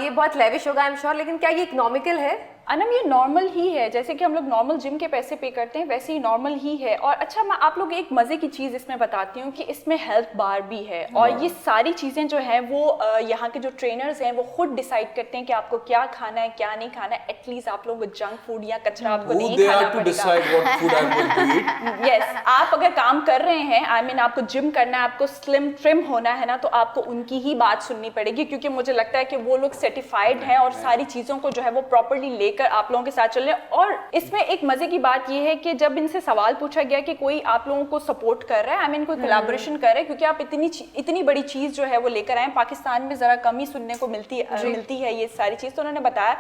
ये बहुत लेविश होगा आई एम श्योर, लेकिन क्या ये इकोनॉमिकल है? अनम ये नॉर्मल ही है, जैसे कि हम लोग नॉर्मल जिम के पैसे पे करते हैं वैसे ही नॉर्मल ही है। और अच्छा मैं आप लोग एक मज़े की चीज़ इसमें बताती हूँ कि इसमें हेल्थ बार भी है और ये सारी चीज़ें जो हैं वो यहाँ के जो ट्रेनर्स हैं वो खुद डिसाइड करते हैं कि आपको क्या खाना है क्या नहीं खाना है। एटलीस्ट आप लोग जंक फूड या कचरा आपको नहीं खाना पड़ेगा। यस, आप अगर काम कर रहे हैं आई मीन आपको जिम करना है, आपको स्लिम ट्रिम होना है ना, तो आपको उनकी ही बात सुननी पड़ेगी क्योंकि मुझे लगता है कि वो लोग सर्टिफाइड हैं और सारी चीज़ों को जो है वो प्रॉपरली कर आप लोगों के साथ चल रहे हैं। और इसमें एक मजे की बात यह है कि जब इनसे सवाल पूछा गया कि कोई आप लोगों को सपोर्ट कर रहा है, आई मीन कोई कोलैबोरेशन कर रहा है, क्योंकि आप इतनी बड़ी चीज जो है वो लेकर आए, पाकिस्तान में जरा कम ही सुनने को मिलती है ये सारी चीज। तो उन्होंने बताया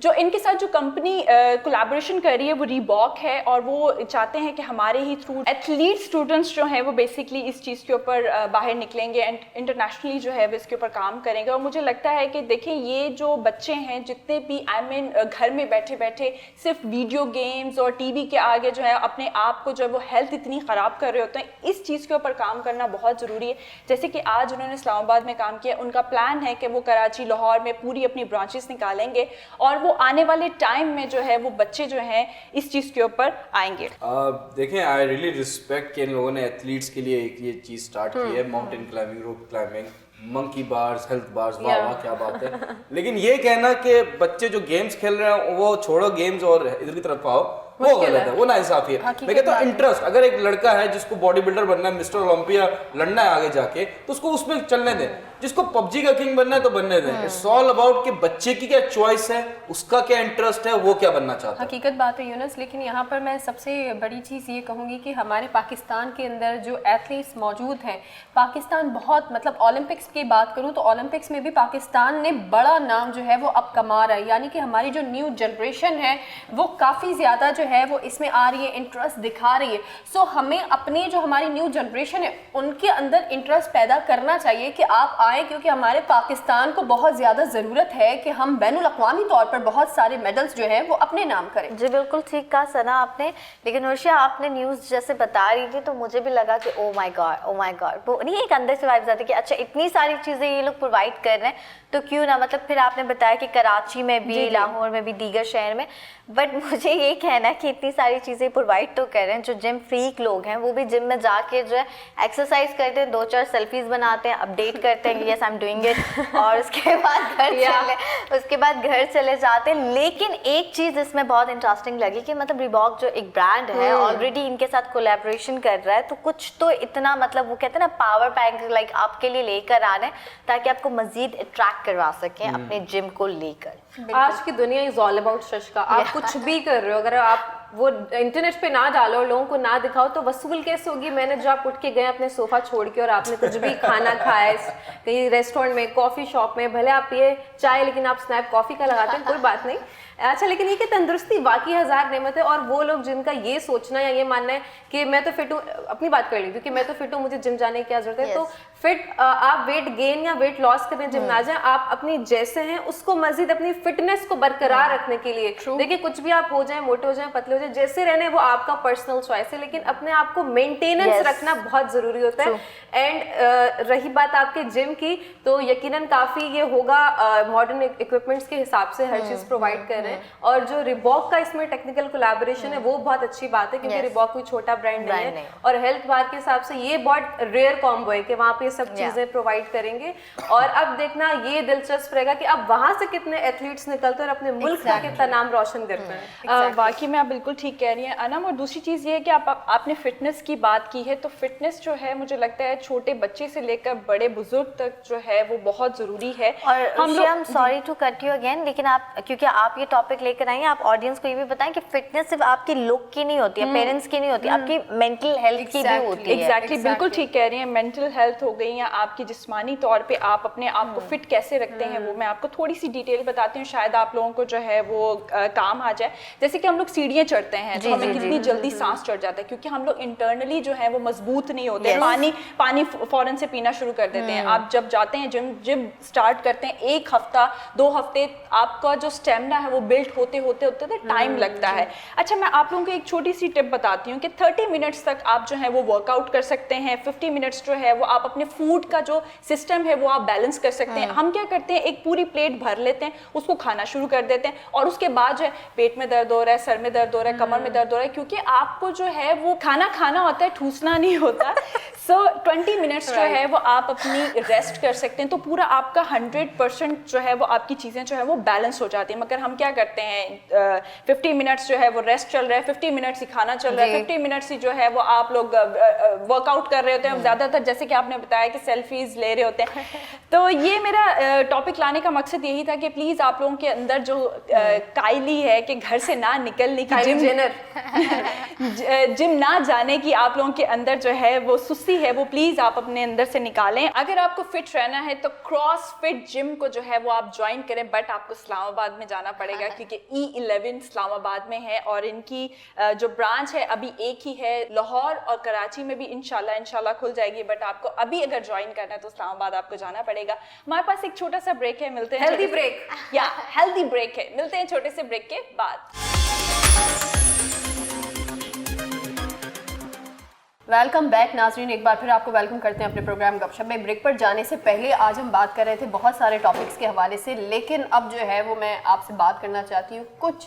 जो इनके साथ जो कंपनी कोलैबोरेशन कर रही है वो रीबॉक है और वो चाहते हैं कि हमारे ही थ्रू एथलीट स्टूडेंट्स जो है वो बेसिकली इस चीज के ऊपर बाहर निकलेंगे एंड इंटरनेशनली जो है वो इसके ऊपर काम करेंगे। और मुझे लगता है कि देखिए ये जो बच्चे हैं जितने भी आई मीन घर में बैठे सिर्फ वीडियो गेम्स और टीवी के आगे जो है अपने आप को जो है वो हेल्थ इतनी ख़राब कर रहे होते हैं, इस चीज़ के ऊपर काम करना बहुत ज़रूरी है। जैसे कि आज उन्होंने इस्लामाबाद में काम किया, उनका प्लान है कि वो कराची लाहौर में पूरी अपनी ब्रांचेस निकालेंगे और वो आने वाले टाइम में जो है वो बच्चे जो हैं इस चीज़ के ऊपर आएंगे। देखें, आई रियली रिस्पेक्ट कि इन लोगों ने एथलीट्स के लिए एक ये चीज़ स्टार्ट की है, mountain climbing, rope climbing, monkey bars, health bars, वाह वाह क्या बात है। लेकिन ये कहना कि बच्चे जो गेम्स खेल रहे हैं वो छोड़ो गेम्स और इधर की तरफ आओ, वो गलत है, वो नाइंसाफी है। मैं कहता हूँ इंटरेस्ट, अगर एक लड़का है जिसको बॉडी बिल्डर बनना है, मिस्टर ओलंपिया लड़ना है आगे जाके, तो उसको उसमें चलने दें। जिसको पबजी का किंग बनना है तो बनने दें। इट्स ऑल अबाउट कि बच्चे की क्या चॉइस है, उसका क्या इंटरेस्ट है, वो क्या बनना चाहता है। हकीकत बात है यूनुस, लेकिन यहाँ पर मैं सबसे बड़ी चीज़ ये कहूँगी कि हमारे पाकिस्तान के अंदर जो एथलीट्स मौजूद हैं, पाकिस्तान बहुत मतलब ओलंपिक्स की बात करूँ तो ओलंपिक्स में भी पाकिस्तान ने बड़ा नाम जो है वो अब कमा रहा है। यानी कि हमारी जो न्यू जनरेशन है वो काफ़ी ज़्यादा जो है वो इसमें आ रही है, इंटरेस्ट दिखा रही है। सो हमें अपनी जो हमारी न्यू जनरेशन है उनके अंदर इंटरेस्ट पैदा करना चाहिए कि आप आए, क्योंकि हमारे पाकिस्तान को बहुत ज़्यादा ज़रूरत है कि हम बैनुल अक़वामी तौर पर बहुत सारे मेडल्स जो हैं वो अपने नाम करें। जी बिल्कुल ठीक कहा सना आपने। लेकिन उर्शिया आपने न्यूज़ जैसे बता रही थी तो मुझे भी लगा कि ओ माय गॉड, वो नहीं एक अंदर से वाइब्स आती कि अच्छा इतनी सारी चीज़ें ये लोग प्रोवाइड कर रहे हैं तो क्यों ना, मतलब फिर आपने बताया कि कराची में भी, लाहौर में भी, दीगर शहर में, बट मुझे ये कहना है कि इतनी सारी चीज़ें प्रोवाइड तो कर रहे हैं, जो जिम फ्रीक लोग हैं वो भी जिम में जाके जो है एक्सरसाइज करते हैं, 2-4 सेल्फीज बनाते हैं, अपडेट करते हैं yes I am doing it, और उसके बाद घर चले जाते हैं। लेकिन एक चीज़ इसमें बहुत इंटरेस्टिंग लगी कि मतलब रिबॉक जो एक ब्रांड है ऑलरेडी इनके साथ कोलैबोरेशन कर रहा है, तो कुछ तो इतना मतलब वो कहते हैं ना पावर पैक लाइक आपके लिए लेकर आ रहे हैं ताकि आपको मजीद अट्रैक्ट करवा सकें अपने जिम को लेकर। आज की दुनिया इज ऑल अबाउट शशका, आप कुछ भी कर रहे हो, अगर आप वो इंटरनेट पे ना डालो, लोगों को ना दिखाओ तो वसूल कैसे होगी। मैंने जो आप उठ के गए अपने सोफा छोड़ के और आपने कुछ भी खाना खाया कहीं रेस्टोरेंट में, कॉफी शॉप में, भले आप पिए चाय लेकिन आप स्नैप कॉफी का लगाते हैं, कोई बात नहीं। अच्छा, लेकिन ये कि तंदुरुस्ती वाकई हज़ार नेमत है, और वो लोग जिनका ये सोचना या ये मानना है कि मैं तो फिट हूँ, अपनी बात कर ली क्योंकि मैं तो फिट हूँ, मुझे जिम जाने की क्या जरूरत है, तो फिट आप वेट गेन या वेट लॉस करने जिम ना जाए, आप अपनी जैसे हैं उसको मजीद अपनी फिटनेस को बरकरार रखने के लिए, देखिए कुछ भी आप हो जाए, मोटे हो जाए, पतले हो जाए, जैसे रहने वो आपका पर्सनल चॉइस है, लेकिन अपने आप को मेंटेनेंस रखना बहुत जरूरी होता है। एंड रही बात आपके जिम की, तो यकीनन काफी ये होगा मॉडर्न इक्विपमेंट्स के हिसाब से हर चीज प्रोवाइड कर रहे हैं, और जो रिबॉक का इसमें टेक्निकल कोलैबोरेशन है वो बहुत अच्छी बात है क्योंकि रिबॉक कोई छोटा ब्रांड नहीं है, और हेल्थ बार के हिसाब से ये बहुत रेयर कॉम्बो है कि वहाँ पे सब चीजें प्रोवाइड करेंगे। और अब देखना ये दिलचस्प रहेगा कि अब वहां से कितने एथलीट्स निकलते हैं और अपने मुल्क का कितना नाम रोशन करते हैं। बाकी में आप बिल्कुल ठीक कह रही हैं अनम। और दूसरी चीज़ ये है कि आपने फिटनेस की बात की है, तो फिटनेस जो है मुझे लगता है छोटे बच्चे से लेकर बड़े बुजुर्ग तक जो है वो बहुत ज़रूरी है। और हम लोग sorry to cut you again, लेकिन आप क्योंकि आप ये टॉपिक लेकर आई हैं, आप ऑडियंस को ये भी बताएं कि फिटनेस सिर्फ आपकी लुक की नहीं होती है, पेरेंट्स की नहीं होती, आपकी मेंटल हेल्थ की भी होती है। एग्जैक्टली, बिल्कुल ठीक कह रही हैं। मेंटल हेल्थ हो गई या आपकी जिस्मानी तौर पे आप अपने आप को फिट कैसे रखते हैं, वो मैं आपको थोड़ी सी डिटेल बताती हूँ, शायद आप लोगों को जो है वो काम आ जाए। जैसे कि हम लोग सीढ़ियाँ चढ़ते हैं तो हमें कितनी जल्दी सांस चढ़ जाता है क्योंकि हम लोग इंटरनली जो है वो मजबूत नहीं होते, पानी फौरन से पीना शुरू कर देते हैं। आप जब जाते हैं जिम स्टार्ट करते हैं, 1 हफ्ता 2 हफ्ते आपका जो स्टेमिना है वो बिल्ड होते होते टाइम लगता है। अच्छा, मैं आप लोगों को एक छोटी सी टिप बताती हूँ कि 30 मिनट्स तक आप जो है वो वर्कआउट कर सकते हैं, 50 मिनट्स जो है वो आप अपने फूड का जो सिस्टम है वो आप बैलेंस कर सकते हैं। हम क्या करते हैं, एक पूरी प्लेट भर लेते हैं, उसको खाना शुरू कर देते हैं और उसके बाद जो है पेट में दर्द हो रहा है, सर में दर्द हो रहा है, कमर में दर्द हो रहा है, क्योंकि आपको जो है वो खाना खाना होता है, ठूसना नहीं होता। सो 20 मिनट्स जो है वो आप अपनी रेस्ट कर सकते हैं, तो पूरा आपका 100% जो है वो आपकी चीज़ें जो है वो बैलेंस हो जाती हैं। मगर हम क्या करते हैं, 50 मिनट्स जो है वो रेस्ट चल रहा है, 50 मिनट्स ही खाना चल रहा है, 50 मिनट्स ही जो है वो आप लोग वर्कआउट कर रहे होते हैं। ज़्यादातर जैसे कि आपने बताया कि सेल्फीज ले रहे होते हैं। तो ये मेरा टॉपिक लाने का मकसद यही था कि प्लीज़ आप लोगों के अंदर जो काइली है कि घर से ना निकलने की, जिम ना जाने की आप लोगों के अंदर जो है वो सुस्ती है, वो प्लीज़ आप अपने अंदर से निकालें। अगर आपको फिट रहना है तो क्रॉस फिट जिम को जो है वो आप ज्वाइन करें, बट आपको इस्लामाबाद में जाना पड़ेगा क्योंकि E11 इस्लामाबाद में है और इनकी जो ब्रांच है अभी एक ही है। लाहौर और कराची में भी इंशाल्लाह खुल जाएगी, बट आपको अभी अगर ज्वाइन करना है तो इस्लामाबाद आपको जाना पड़ेगा। हमारे पास एक छोटा सा ब्रेक है, मिलते हैं। हेल्दी ब्रेक, या हेल्दी ब्रेक है, मिलते हैं छोटे से ब्रेक के बाद। वेलकम बैक नाजरीन, एक बार फिर आपको वेलकम करते हैं अपने प्रोग्राम गपशप में। ब्रेक पर जाने से पहले आज हम बात कर रहे थे बहुत सारे टॉपिक्स के हवाले से, लेकिन अब जो है वो मैं आपसे बात करना चाहती हूँ कुछ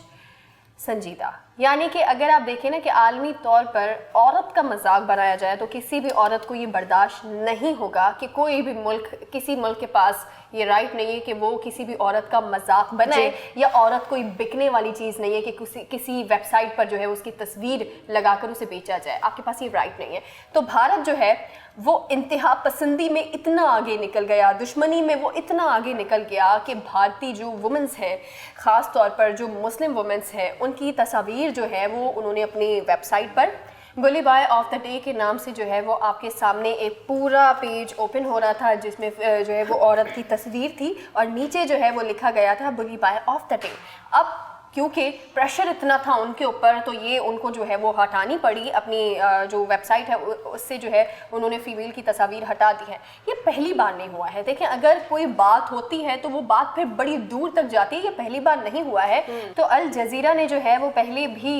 संजीदा। यानी कि अगर आप देखें ना कि आलमी तौर पर औरत का मजाक बनाया जाए तो किसी भी औरत को ये बर्दाश्त नहीं होगा कि कोई भी मुल्क, किसी मुल्क के पास ये राइट नहीं है कि वो किसी भी औरत का मजाक बनाए, या औरत कोई बिकने वाली चीज़ नहीं है कि किसी वेबसाइट पर जो है उसकी तस्वीर लगाकर उसे बेचा जाए। आपके पास ये राइट नहीं है। तो भारत जो है वो इंतहा पसंदी में इतना आगे निकल गया, दुश्मनी में वो इतना आगे निकल गया कि भारतीय जो वुमेंस हैं, ख़ास तौर पर जो मुस्लिम वुमेंस हैं, उनकी तस्वीर जो है वो उन्होंने अपनी वेबसाइट पर बुली बाय ऑफ द डे के नाम से जो है वो आपके सामने एक पूरा पेज ओपन हो रहा था जिसमें जो है वो औरत की तस्वीर थी और नीचे जो है वो लिखा गया था बुली बाय ऑफ द डे। अब क्योंकि प्रेशर इतना था उनके ऊपर तो ये उनको जो है वो हटानी पड़ी, अपनी जो वेबसाइट है उससे जो है उन्होंने फीमेल की तस्वीर हटा दी है। ये पहली बार नहीं हुआ है। देखें, अगर कोई बात होती है तो वो बात फिर बड़ी दूर तक जाती है, ये पहली बार नहीं हुआ है। तो अल जजीरा ने जो है वो पहले भी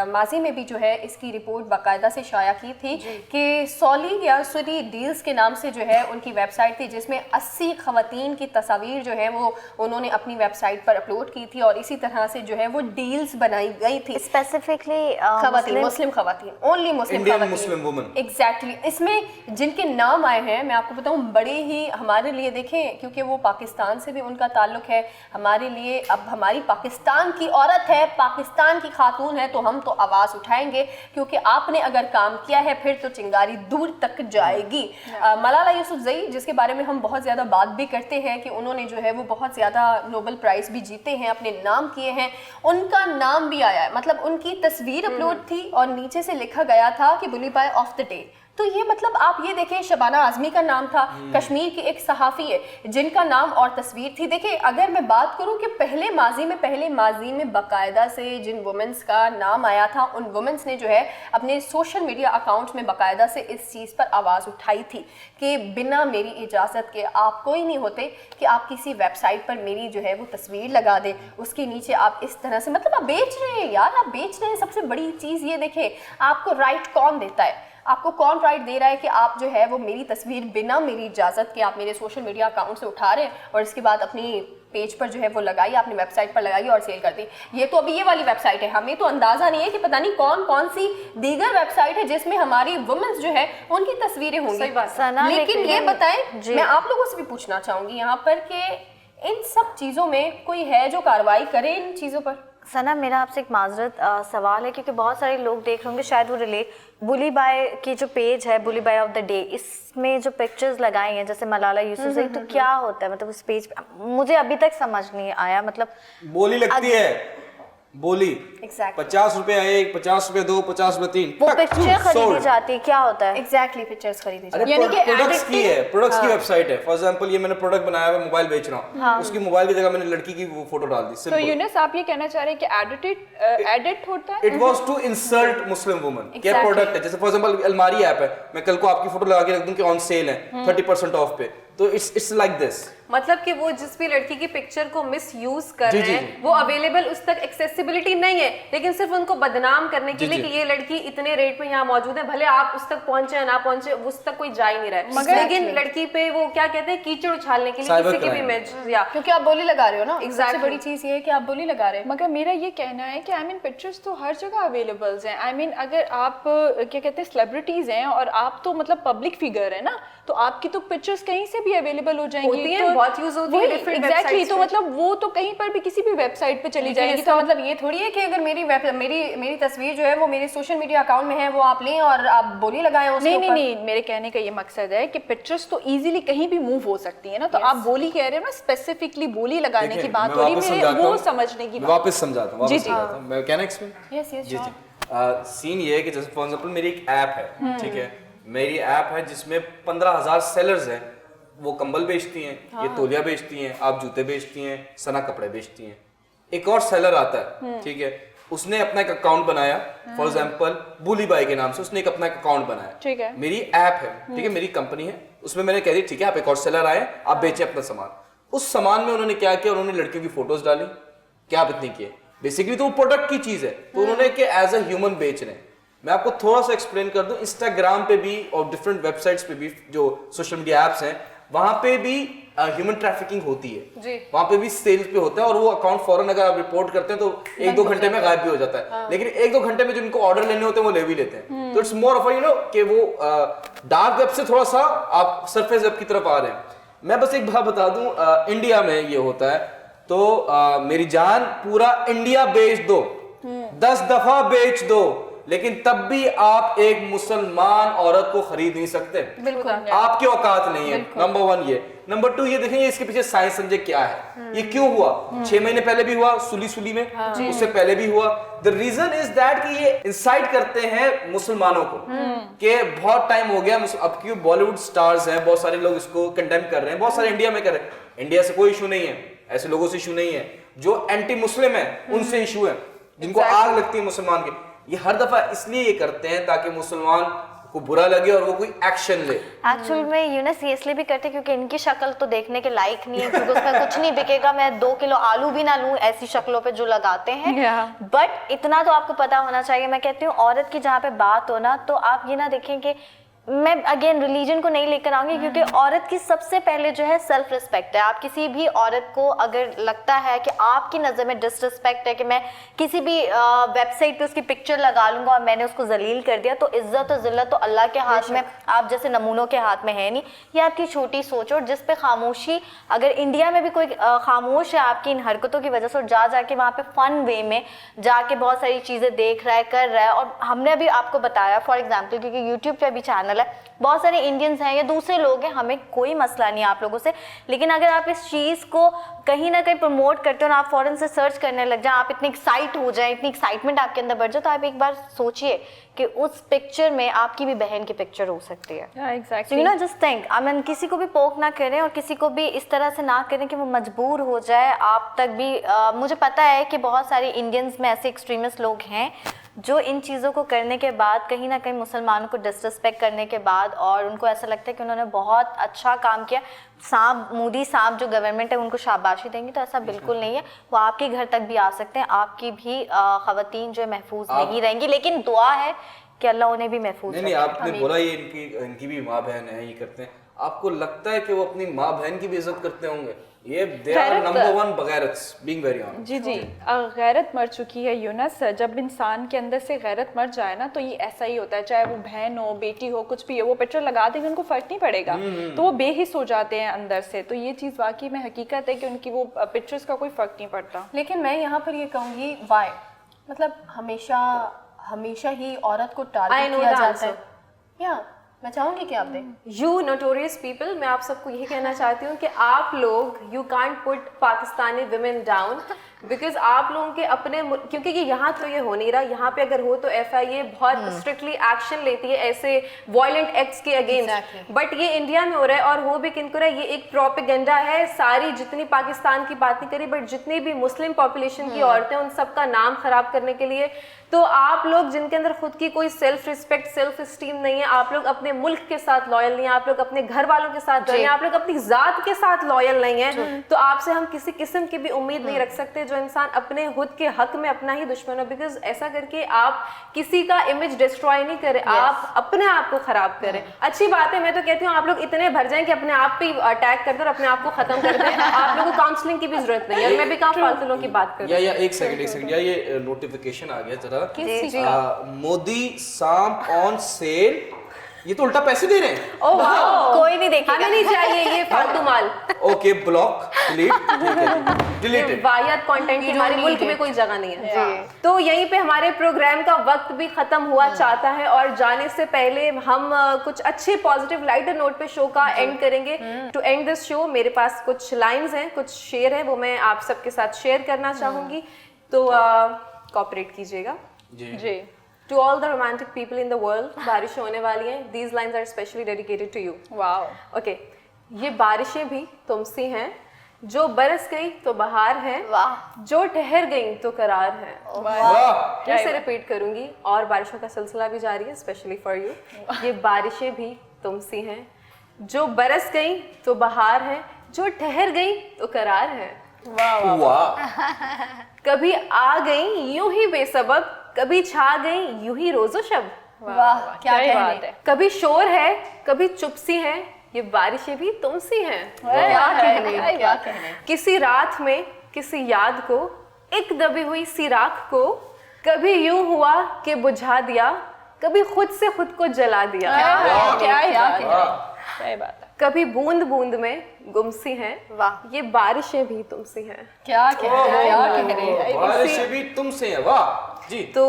माजी में भी जो है इसकी रिपोर्ट बाकायदा से शाया की थी कि सॉली या सुरी डील्स के नाम से जो है उनकी वेबसाइट थी जिसमें 80 खवातीन की तस्वीर जो है वो उन्होंने अपनी वेबसाइट पर अपलोड की थी और इसी तरह से जो है वो डील्स बनाई गई थी स्पेसिफिकली मुस्लिम खवातीन, ओनली मुस्लिम वुमेन। एग्जैक्टली। इसमें जिनके नाम आए हैं मैं आपको बताऊं बड़े ही हमारे लिए, देखें क्योंकि वो पाकिस्तान से भी उनका ताल्लुक है, हमारे लिए अब हमारी पाकिस्तान की औरत है, पाकिस्तान की खातून है, तो हम तो आवाज़ उठाएंगे क्योंकि आपने अगर काम किया है फिर तो चिंगारी दूर तक जाएगी। मलाला यूसुफजई, जिसके बारे में हम बहुत ज़्यादा बात भी करते हैं कि उन्होंने जो है वो बहुत ज़्यादा नोबेल प्राइज़ भी जीते हैं, अपने नाम किए हैं, उनका नाम भी आया है। मतलब उनकी तस्वीर अपलोड थी और नीचे से लिखा गया था कि बुली बाय ऑफ द डे। तो ये मतलब आप ये देखें, शबाना आजमी का नाम था, कश्मीर की एक सहाफ़ी है जिनका नाम और तस्वीर थी। देखिए, अगर मैं बात करूं कि पहले माजी में बाकायदा से जिन वुमेंस का नाम आया था उन वुमेंस ने जो है अपने सोशल मीडिया अकाउंट्स में बाकायदा से इस चीज़ पर आवाज़ उठाई थी कि बिना मेरी इजाज़त के आप कोई नहीं होते कि आप किसी वेबसाइट पर मेरी जो है वो तस्वीर लगा दें, उसके नीचे आप इस तरह से, मतलब आप बेच रहे हैं यार, आप बेच रहे हैं। सबसे बड़ी चीज़ ये देखें, आपको राइट कौन देता है, आपको कौन राइट दे रहा है कि आप जो है वो मेरी तस्वीर बिना मेरी इजाज़त के आप मेरे सोशल मीडिया अकाउंट से उठा रहे हैं और इसके बाद अपनी पेज पर जो है वो लगाई, अपनी वेबसाइट पर लगाई और सेल कर दी। ये तो अभी ये वाली वेबसाइट है, हमें तो अंदाज़ा नहीं है कि पता नहीं कौन कौन सी दीगर वेबसाइट है जिसमें हमारी वुमेन्स जो है उनकी तस्वीरें होंगी। लेकिन ये बताएं, मैं आप लोगों से भी पूछना चाहूँगी यहाँ पर कि इन सब चीज़ों में कोई है जो कार्रवाई करे इन चीज़ों पर? सना, मेरा आपसे एक माजरत सवाल है क्योंकि बहुत सारे लोग देख रहे होंगे, शायद वो रिलेट, बुली बाय की जो पेज है बुली बाय ऑफ द डे, इसमें जो पिक्चर्स लगाई हैं जैसे मलाला यूसुफजई, तो क्या होता है मतलब उस पेज पे? मुझे अभी तक समझ नहीं आया। मतलब बोली लगती है, बोली 50 रुपए एक, 50 रुपए दो, 50 रुपए तीन, वो पिक्चर खरीदी जाती है, क्या होता है? एग्जैक्टली, पिक्चर्स खरीदी जाती है। यानी कि प्रोडक्ट्स की है, प्रोडक्ट्स की वेबसाइट है। फॉर एग्जांपल ये मैंने प्रोडक्ट बनाया है, मोबाइल बेच रहा हूँ, उसकी मोबाइल की जगह मैंने लड़की की वो फोटो डाल दी। तो यूनुस, आप ये कहना चाह रहे हैं कि एडिट होता है? It was to insult Muslim woman. क्या प्रोडक्ट है, जैसे फॉर एग्जांपल अलमारी ऐप है, मैं कल को आपकी फोटो लगा के रख दूं कि ऑन सेल है 30% ऑफ पे, तो इट्स लाइक दिस। मतलब कि वो जिस भी लड़की की पिक्चर को मिस यूज कर जी, रहे जी, हैं वो अवेलेबल उस तक एक्सेसिबिलिटी नहीं है, लेकिन सिर्फ उनको बदनाम करने के जी, लिए जी। कि ये लड़की इतने रेट पे यहाँ मौजूद है, भले आप उस तक पहुंचे या ना पहुंचे उस तक कोई जा ही नहीं रहा है, मगर लेकिन लड़की पे वो क्या कहते हैं कीचड़ उछालने के लिए Cyber किसी की भी crime। इमेज या क्योंकि आप बोली लगा रहे हो ना, सबसे Exactly। बड़ी चीज ये है कि आप बोली लगा रहे हैं। मगर मेरा ये कहना है कि आई मीन पिक्चर्स तो हर जगह अवेलेबल हैं। आई मीन अगर आप क्या कहते हैं सेलिब्रिटीज हैं और आप तो मतलब पब्लिक फिगर है ना, तो आपकी तो पिक्चर्स कहीं से भी अवेलेबल हो जाएंगी। होती हैं, तो बहुत यूज होती है different एग्जैक्टली, websites तो पे। मतलब वो तो कहीं पर भी किसी भी वेबसाइट पे चली लेकिन जाएगी। इसका तो मतलब ये थोड़ी है कि अगर मेरी तस्वीर जो है वो मेरे सोशल मीडिया अकाउंट में है वो आप लें और आप बोली लगाएं उसके नहीं नहीं ऊपर। नहीं, मेरे कहने का ये मकसद है कि पिक्चर्स तो इजीली कहीं भी मूव हो सकती है ना, तो आप बोली कह रहे हो ना, स्पेसिफिकली बोली लगाने की देखिए, बात मैं हो रही वापस है, समझाता वो हूँ। समझने की मैं बात। वापस समझाता हूँ, जी, वापस जी। समझाता हूँ। मैं कहना एक्सप्लेन। यस यस जी जी। सीन ये है कि जैसे फॉर एग्जांपल मेरी एक ऐप है, ठीक है, मेरी ऐप है जिसमें 15,000 सेलर्स हैं। वो कंबल बेचती हैं, ये तौलिया बेचती हैं, आप जूते बेचती हैं, सना कपड़े बेचती हैं। एक और सेलर आता है, ठीक है, उसने अपना एक अकाउंट बनाया, फॉर एग्जांपल बुली बाई के नाम से उसने एक अपना एक अकाउंट बनाया। ठीक है। मेरी ऐप है, ठीक है, मेरी कंपनी है, उसमें मैंने कह दी ठीक है आप एक और सेलर आए, आप बेचे अपना सामान। उस सामान में उन्होंने क्या किया, उन्होंने लड़कियों की फोटोज डाली, क्या आप इतनी किए, बेसिकली तो वो प्रोडक्ट की चीज है, तो उन्होंने कि एज अ ह्यूमन बेच रहे हैं। मैं आपको थोड़ा सा एक्सप्लेन कर दूं, इंस्टाग्राम पे भी और डिफरेंट वेबसाइट्स पे भी जो सोशल मीडिया एप्स हैं वहां पे भी ह्यूमन ट्रैफिकिंग होती है जी। वहां पे भी सेल्स पे होता है, और वो अकाउंट फौरन अगर आप रिपोर्ट करते हैं तो 1-2 घंटे में गायब भी हो जाता है। लेकिन 1-2 घंटे में जिनको ऑर्डर लेने होते हैं वो ले भी लेते हैं। तो इट्स मोर ऑफ कि वो डार्क वेब से थोड़ा सा आप सरफेस वेब की तरफ आ रहे हैं। मैं बस एक बात बता दूं, इंडिया में ये होता है तो मेरी जान पूरा इंडिया बेच दो, 10 दफा बेच दो, लेकिन तब भी आप एक मुसलमान औरत को खरीद नहीं सकते। बिल्कुल आपकी औकात नहीं है। नंबर 1 ये। नंबर 2 ये देखेंगे इसके पीछे साइंस समझे क्या है, ये क्यों हुआ। 6 महीने पहले भी हुआ सुली में, उससे पहले भी हुआ। द रीजन इज दैट कि ये इंसाइट करते हैं मुसलमानों को कि बहुत टाइम हो गया, अब क्यों बॉलीवुड स्टार्स हैं, बहुत सारे लोग इसको कंडेम कर रहे हैं, बहुत सारे इंडिया में कर रहे हैं। इंडिया से कोई इशू नहीं है, ऐसे लोगों से इशू नहीं है, जो एंटी मुस्लिम है उनसे इशू है, जिनको आग लगती है मुसलमान की। ये हर दफा इसलिए ये करते हैं ताकि मुसलमान को बुरा लगे और वो कोई एक्शन ले। एक्चुअल में यूनस ये इसलिए भी करते हैं क्योंकि इनकी शक्ल तो देखने के लायक नहीं है, क्योंकि उसमें कुछ नहीं बिकेगा। मैं 2 किलो आलू भी ना लूं ऐसी शक्लों पे जो लगाते हैं। बट इतना तो आपको पता होना चाहिए, मैं कहती हूँ औरत की जहाँ पे बात हो ना, तो आप ये ना देखें कि मैं अगेन रिलीजन को नहीं लेकर आऊंगी, क्योंकि औरत की सबसे पहले जो है सेल्फ रिस्पेक्ट है। आप किसी भी औरत को अगर लगता है कि आपकी नज़र में डिसरिस्पेक्ट है कि मैं किसी भी वेबसाइट पे उसकी पिक्चर लगा लूंगा और मैंने उसको जलील कर दिया, तो इज्जत और जिल्लत तो अल्लाह के हाथ में, आप जैसे नमूनों के हाथ में है नहीं। ये आपकी छोटी सोच, और जिस पे खामोशी, अगर इंडिया में भी कोई खामोश है आपकी इन हरकतों की वजह से और जाके वहाँ पे फन वे में जाके बहुत सारी चीज़ें देख रहा है, कर रहा है। और हमने अभी आपको बताया फॉर एग्जाम्पल, क्योंकि यूट्यूब पे भी चैनल है, बहुत सारे इंडियंस हैं या दूसरे लोग हैं, हमें कोई मसला नहीं है आप लोगों से, लेकिन अगर आप इस चीज़ को कहीं ना कहीं प्रमोट करते हो ना, आप फौरन से सर्च करने लग जाए, आप इतने एक्साइट हो जाए, इतनी एक्साइटमेंट आपके अंदर बढ़ जाए, तो आप एक बार सोचिए कि उस पिक्चर में आपकी भी बहन की पिक्चर हो सकती है। Exactly, you know just think, I mean किसी को भी पोक ना करें और किसी को भी इस तरह से ना करें कि वो मजबूर हो जाए। आप तक भी मुझे पता है कि बहुत सारे इंडियंस में ऐसे एक्सट्रीमिस्ट लोग हैं जो इन चीज़ों को करने के बाद कहीं ना कहीं मुसलमानों को डिसरिस्पेक्ट करने के बाद, और उनको ऐसा लगता है कि उन्होंने बहुत अच्छा काम किया, मोदी साहब जो गवर्नमेंट है उनको शाबाशी देंगे, तो ऐसा बिल्कुल नहीं है। वो आपके घर तक भी आ सकते हैं, आपकी भी ख़वातीन जो है महफूज नहीं रहेंगी, लेकिन दुआ है कि अल्लाह उन्हें भी महफूज नहीं, आपने बोला ये इनकी भी माँ बहन है, ये करते हैं, आपको लगता है कि वो अपनी माँ बहन की भी इज्जत करते होंगे? ये दे आर नंबर 1 बगैरत, बीइंग वेरी ऑनेस्ट। जी जी, गैरत मर चुकी है यूनस। जब इंसान के अंदर से गैरत मर जाए ना, तो ये ऐसा ही होता है, चाहे वो बहन हो, बेटी हो, कुछ भी हो, वो पेट्रोल लगा देंगे उनको फर्क नहीं पड़ेगा, तो वो बेहिस हो जाते हैं अंदर से। तो ये चीज़ वाकई में हकीकत है कि उनकी वो पिक्चर्स का कोई फ़र्क नहीं पड़ता। लेकिन मैं यहाँ पर ये कहूँगी वाई, मतलब हमेशा ही औरत को टारगेट किया जाता है। या मैं चाहूंगी कि आप दें, यू नोटोरियस पीपल, मैं आप सबको यही कहना चाहती हूँ कि आप लोग, you can't put Pakistani women down, because आप लोगों के अपने क्योंकि ये यहाँ तो ये हो नहीं रहा, यहाँ पे अगर हो तो FIA बहुत स्ट्रिक्टली एक्शन लेती है ऐसे वायलेंट एक्ट्स के अगेंस्ट, बट ये इंडिया में हो रहा है और हो भी किनको रहा है, ये एक प्रोपेगेंडा है। सारी जितनी पाकिस्तान की बात नहीं करी, बट जितनी भी मुस्लिम पॉपुलेशन की औरतें उन सबका नाम खराब करने के लिए। तो आप लोग जिनके अंदर खुद की कोई सेल्फ रिस्पेक्ट सेल्फ स्टीम नहीं है, आप लोग अपने मुल्क के साथ लॉयल नहीं है, आप लोग अपने घर वालों के साथ नहीं है, आप लोग अपनी जात के साथ लॉयल नहीं है, तो आपसे हम किसी किस्म की भी उम्मीद नहीं रख सकते जो इंसान अपने खुद के हक में अपना ही दुश्मन हो। बिकॉज ऐसा करके आप किसी का इमेज डिस्ट्रॉय नहीं करें, आप अपने आप को खराब करें। अच्छी बात है, मैं तो कहती हूँ आप लोग इतने भर जाएं कि अपने आप पे अटैक कर दो और अपने आप को खत्म कर दें। आप लोगों को काउंसलिंग की भी जरूरत नहीं है, और मैं भी कहाँ फालतू लोगों की बात कर रही या एक सेकंड यार, ये नोटिफिकेशन आ गया जरा, किस मोदी सांप ऑन सेल, ये तो उल्टा पैसे दे रहे हैं। ओह वाह, कोई नहीं देखेगा। हमें नहीं चाहिए ये फालतू माल। Okay, block, deleted. वाहियात कंटेंट की हमारे मुल्क में कोई जगह नहीं है। तो यहीं पे हमारे प्रोग्राम का वक्त भी खत्म हुआ चाहता है, और जाने से पहले हम कुछ अच्छे पॉजिटिव लाइटर नोट पे शो का एंड करेंगे। टू एंड दिस शो मेरे पास कुछ लाइंस हैं, कुछ शेर है, वो मैं आप सबके साथ शेयर करना चाहूंगी, तो कोऑपरेट कीजिएगा जी। To all the romantic people in the world, बारिश होने वाली हैं। These lines are specially dedicated to you. Wow. Okay, ये बारिशें भी तुमसी हैं, जो बरस गई तो बहार है, वाह। जो ठहर गई तो करार है। वाह, फिर से रिपीट करूंगी, और बारिशों का सिलसिला भी जारी है, स्पेशली फॉर यू। ये बारिशें भी तुमसी हैं, जो बरस गई तो बहार है, जो ठहर गई तो करार है। वाह, कभी आ गई यूं ही बेसबब, कभी छा गई यूं ही रोजो शब। वाह, क्या क्या बात कहने। है। कभी शोर है, कभी चुपसी है, ये बारिशें भी तुमसी हैं। क्या कहने, क्या कहने। किसी रात में किसी याद को, एक दबी हुई सी राख को, कभी यूं हुआ कि बुझा दिया, कभी खुद से खुद को जला दिया। सही बात है। कभी बूंद बूंद में गुमसी हैं, वाह। ये बारिशें भी तुमसी हैं। क्या कहने। बारिशें भी तुमसे है। वाह जी। तो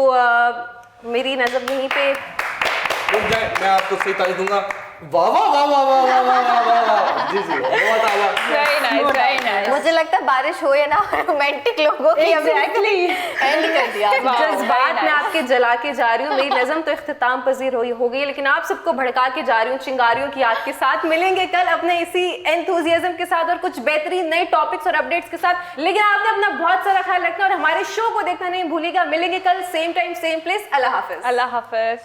मेरी नजर यहीं पे रुक जाए, मैं आपको सही तारीफ दूंगा। वाह वाह वाह वाह वाह वाह वाह वाह वाह वाह, जी जी, बहुत आला। Very nice, very nice. मुझे लगता है बारिश हो या ना, रोमांटिक लोगों की Exactly. एंड कर दिया। जज्बात में आपके जला के जा रही हूँ। मेरी नज़म तो इख्तिताम पजीर हो गई है, लेकिन आप सबको भड़का के जा रही हूँ चिंगारियों की आग के साथ। मिलेंगे कल अपने इसी एंथुजियाज्म के साथ और कुछ बेहतरीन नए टॉपिक्स और अपडेट्स के साथ। लेकिन आपने अपना बहुत सारा ख्याल रखना और हमारे शो को देखना नहीं भूलिएगा। मिलेंगे कल सेम टाइम सेम प्लेस। अल्लाह हाफिज। अल्लाह हाफिज।